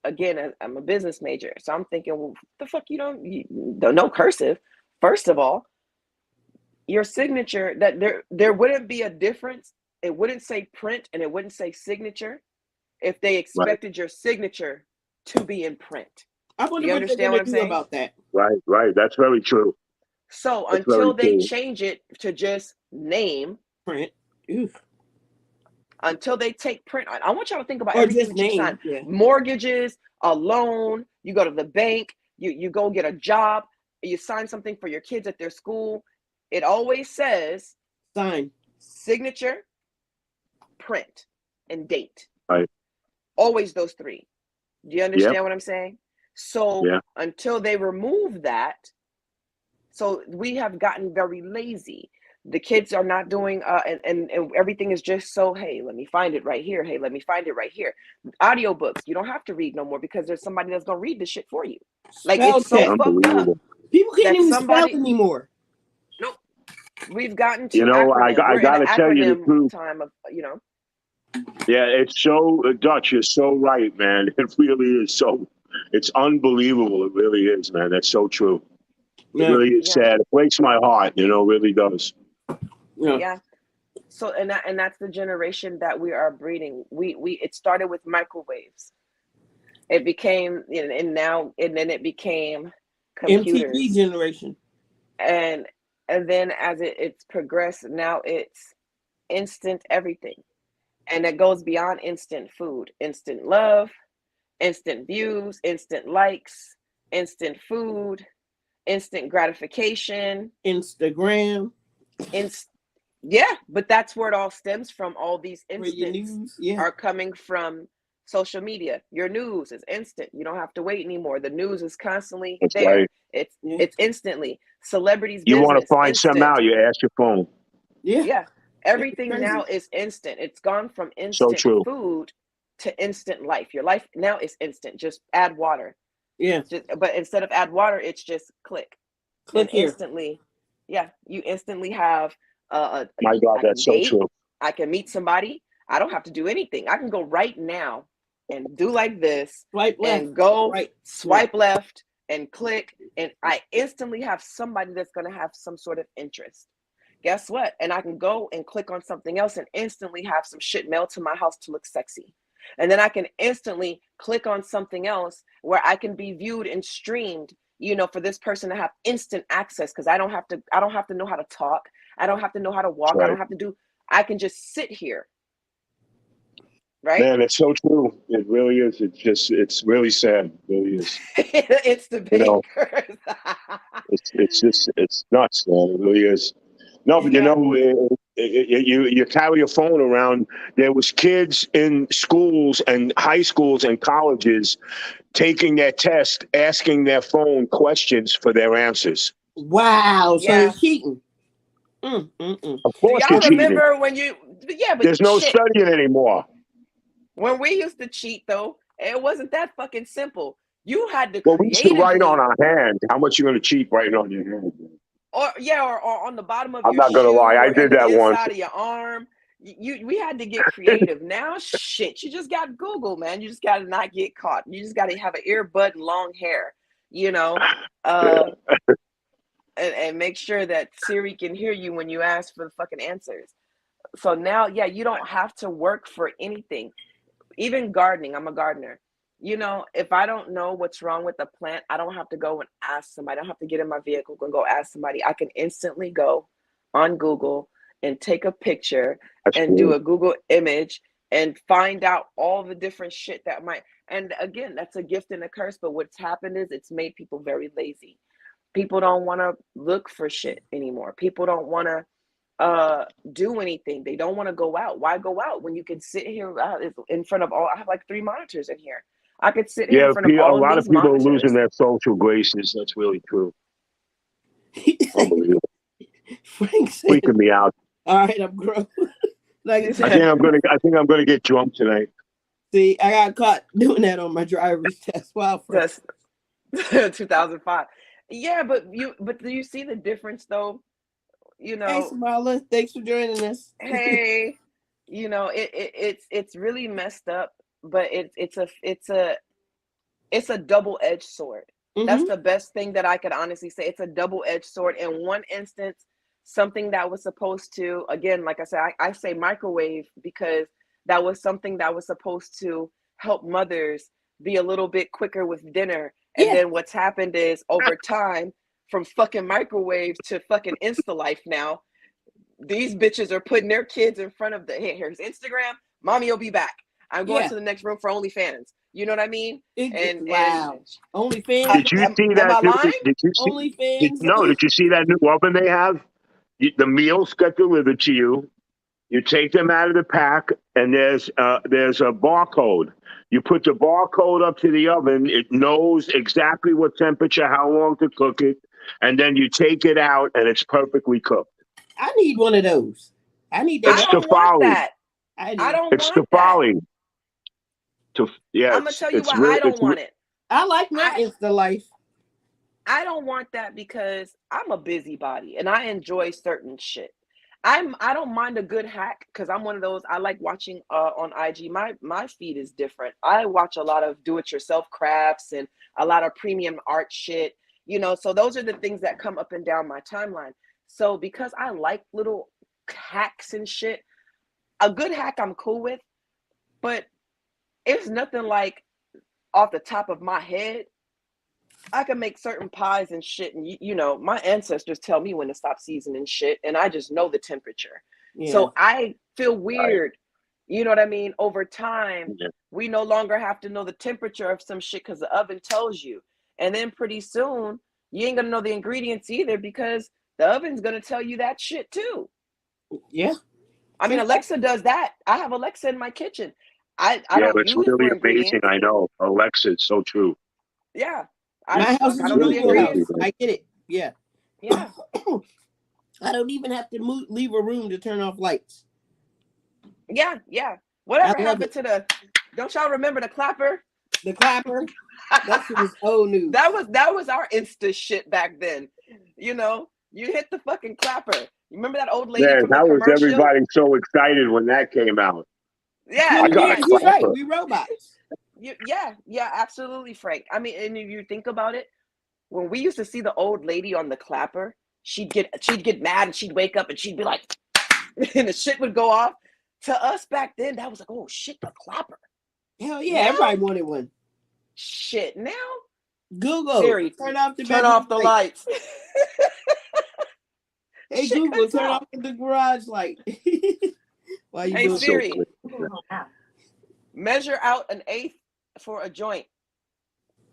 S4: again, I'm a business major, so I'm thinking, well, the fuck you don't know cursive. First of all, your signature, that there wouldn't be a difference. It wouldn't say print and it wouldn't say signature if they
S2: Right.
S4: expected your signature to be in print.
S3: I wonder
S4: You
S3: what they're
S4: understand
S3: going
S4: what
S3: to
S4: I'm
S3: do
S4: saying?
S3: about that.
S2: Right. That's very true.
S4: So
S2: That's
S4: until
S2: very
S4: they
S2: true.
S4: change it to just name,
S3: Print. Oof.
S4: until they take print, I want y'all to think about
S3: Or
S4: everything
S3: just
S4: that you sign.
S3: name. Yeah.
S4: Mortgages, a loan, you go to the bank, you go get a job, you sign something for your kids at their school. It always says
S3: Sign.
S4: signature, print, and date.
S2: Right.
S4: Always those three. Do you understand what I'm saying? So
S2: Yeah.
S4: until they remove that, so we have gotten very lazy. The kids are not doing and everything is just so, hey, let me find it right here. Hey, let me find it right here. Audiobooks, you don't have to read no more because there's somebody that's gonna read the shit for you. Like,
S3: Spell
S4: it's so
S3: check.
S4: fucked up
S2: Unbelievable.
S3: People can't
S4: that
S3: even spell
S4: somebody,
S3: anymore.
S4: nope. We've gotten
S2: You
S4: to
S2: know, I
S4: acronym. We're in
S2: got
S4: an
S2: to tell you the
S4: acronym
S2: truth.
S4: time of,
S2: Yeah, it's so, Dutch, you're so right, man. It really is so, it's unbelievable. It really is, man. That's so true. It
S3: Yeah.
S2: really is
S4: Yeah.
S2: sad. It breaks my heart, it really does.
S3: Yeah.
S4: Yeah. So and that's the generation that we are breeding. It started with microwaves. It became, and then it became computers.
S3: MTV generation.
S4: And then as it's progressed, now it's instant everything. And it goes beyond instant food, instant love, instant views, instant likes, instant food, instant gratification,
S3: Instagram.
S4: Yeah, but that's where it all stems from. All these
S3: For your
S4: instants
S3: news. Yeah.
S4: are coming from social media. Your news is instant. You don't have to wait anymore. The news is constantly
S2: That's
S4: there.
S2: right.
S4: It's instantly. Celebrities
S2: You want to
S4: business,
S2: find something
S4: instant.
S2: out, you ask your phone.
S3: Yeah.
S4: Yeah. Everything
S3: crazy.
S4: now is instant. It's gone from
S2: So
S4: instant
S2: true.
S4: food to instant life. Your life now is instant. Just add water.
S3: Yeah.
S4: But instead of add water, it's just click.
S3: Click
S4: And
S3: here.
S4: instantly, yeah, you instantly have
S2: My God,
S4: I can
S2: that's so
S4: date,
S2: true.
S4: I can meet somebody. I don't have to do anything. I can go right now and do like this
S3: Swipe left.
S4: and go
S3: Right.
S4: swipe left and click, and I instantly have somebody that's going to have some sort of interest. Guess what? And I can go and click on something else and instantly have some shit mailed to my house to look sexy. And then I can instantly click on something else where I can be viewed and streamed, for this person to have instant access, because I don't have to know how to talk. I don't have to know how to walk.
S2: Right.
S4: I don't have to do, I can just sit here. Right?
S2: Man, it's so true. It really is. It's really sad. It really is.
S4: It's the bakers.
S2: It's nuts, man. It really is. No, but
S4: Yeah.
S2: you carry a phone around. There was kids in schools and high schools and colleges taking their test, asking their phone questions for their answers.
S3: Wow. So
S4: Yeah.
S3: you're cheating.
S2: Of
S4: Do
S2: course,
S4: y'all
S2: you're cheating.
S4: remember when you, but
S2: There's no
S4: shit.
S2: studying anymore.
S4: When we used to cheat, though, it wasn't that fucking simple. You had to
S2: Well, we used to write on
S4: creatively,
S2: our hand. How much you going to cheat writing on your hand?
S4: or on the bottom of
S2: I'm
S4: your
S2: not going to
S4: shoe
S2: lie. I
S4: or in
S2: did
S4: the
S2: that once.
S4: inside of your arm. We had to get creative. Now, shit, you just got Google, man. You just got to not get caught. You just got to have an earbud and long hair, and make sure that Siri can hear you when you ask for the fucking answers. So now, yeah, you don't have to work for anything. Even gardening, I'm a gardener. If I don't know what's wrong with the plant, I don't have to go and ask somebody. I don't have to get in my vehicle and go ask somebody. I can instantly go on Google and take a picture and do a Google image and find out all the different shit that might. And again, that's a gift and a curse. But what's happened is it's made people very lazy. People don't want to look for shit anymore. People don't want to do anything. They don't want to go out. Why go out when you can sit here in front of all? I have like 3 monitors in here. I could sit here in front of
S2: a
S4: all of
S2: lot
S4: these
S2: of people
S4: monitors.
S2: are losing their social graces. That's really true. Unbelievable.
S3: Frank said,
S2: Freaking me out.
S3: all right, I'm grown.
S2: I think I'm gonna get drunk tonight.
S3: See, I got caught doing that on my driver's test. Wow, Frank.
S4: That's 2005. Yeah, but do you see the difference though?
S3: Hey, Samala, thanks for joining us.
S4: Hey, it's really messed up, but it's a double-edged sword.
S3: Mm-hmm.
S4: That's the best thing that I could honestly say. It's a double-edged sword. In one instance, something that was supposed to, again, like I said, I say microwave because that was something that was supposed to help mothers be a little bit quicker with dinner. And then what's happened is over time, from fucking microwaves to fucking Insta life now, these bitches are putting their kids in front of here's Instagram. Mommy will be back. I'm going to the next room for OnlyFans. You know what I mean?
S3: Wow. OnlyFans.
S2: Did you see that?
S4: Am I lying?
S2: Did you see?
S3: OnlyFans.
S2: Did you see that new oven they have? The meals get delivered to you. You take them out of the pack, and there's a barcode. You put the barcode up to the oven. It knows exactly what temperature, how long to cook it, and then you take it out, and it's perfectly cooked.
S3: I need one of those. I need that.
S2: It's the folly.
S4: I don't
S2: it's the folly. I'm
S4: gonna tell you why I don't want it.
S3: I like my Insta life.
S4: I don't want that because I'm a busybody and I enjoy certain shit. I don't mind a good hack because I'm one of those. I like watching on IG. My feed is different. I watch a lot of do-it-yourself crafts and a lot of premium art shit. You know, so those are the things that come up and down my timeline. So because I like little hacks and shit, a good hack I'm cool with, but it's nothing like off the top of my head. I can make certain pies and shit, and you know, my ancestors tell me when to stop seasoning shit, and I just know the temperature. Yeah. So I feel weird. You know what I mean? Over time, we no longer have to know the temperature of some shit because the oven tells you. And then pretty soon, you ain't gonna know the ingredients either because the oven's gonna tell you that shit too.
S3: Yeah.
S4: I mean, Alexa does that. I have Alexa in my kitchen. I don't
S2: it's
S4: use
S2: really
S4: it for
S2: amazing. I know. Alexa, it's so true.
S4: Yeah.
S3: My house is a Google house. I get it. Yeah.
S4: Yeah.
S3: I don't even have to leave a room to turn off lights.
S4: Yeah, yeah. Whatever happened to the? Don't y'all remember the clapper?
S3: The clapper. That shit was old news.
S4: That was our Insta shit back then. You know, you hit the fucking clapper. You remember that old lady from the commercial?
S2: How was everybody so excited when that came out?
S4: Yeah,
S3: you're right. We robots.
S4: Yeah, absolutely, Frank. I mean, and if you think about it, when we used to see the old lady on the clapper, she'd get mad and she'd wake up and she'd be like, and the shit would go off. To us back then, that was like, oh shit, the clapper.
S3: Hell yeah, everybody wanted one.
S4: Shit, now
S3: Google
S4: Siri,
S3: turn off the
S4: lights.
S3: Hey Google, turn off the garage light.
S4: Hey Siri, measure out an eighth for a joint.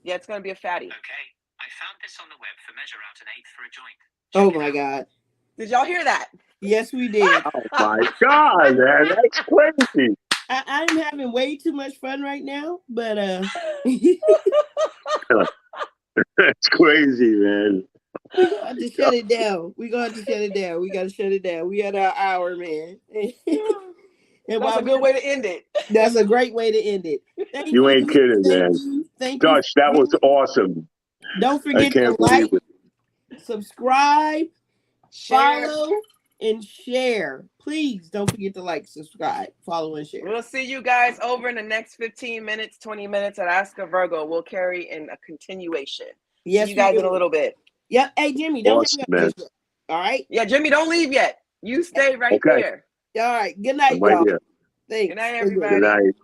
S4: Yeah, it's gonna be a fatty.
S5: Okay, I found this on the web for measure out an eighth for a joint.
S3: Oh my god!
S4: Did y'all hear that?
S3: Yes, we did.
S2: Oh my god, man, that's crazy.
S3: I'm having way too much fun right now, but
S2: that's crazy, man.
S3: We're gonna have to shut it down. We gotta shut it down. We had our hour, man.
S4: And that's a good way to end it.
S3: That's a great way to end it.
S2: You ain't kidding, man.
S3: Thank
S2: Gosh,
S3: you.
S2: that was awesome.
S3: Don't forget to like, subscribe, follow, and share. Please don't forget to like, subscribe, follow, and share.
S4: We'll see you guys over in the next 15 minutes, 20 minutes at Ask a Virgo. We'll carry in a continuation.
S3: Yes,
S4: see you guys in a little bit.
S3: Yep. Hey, Jimmy, don't hang up just yet. All right?
S4: Yeah, Jimmy, don't leave yet. You stay right there.
S3: All right. Good night, y'all.
S4: Good night, everybody.
S2: Good night.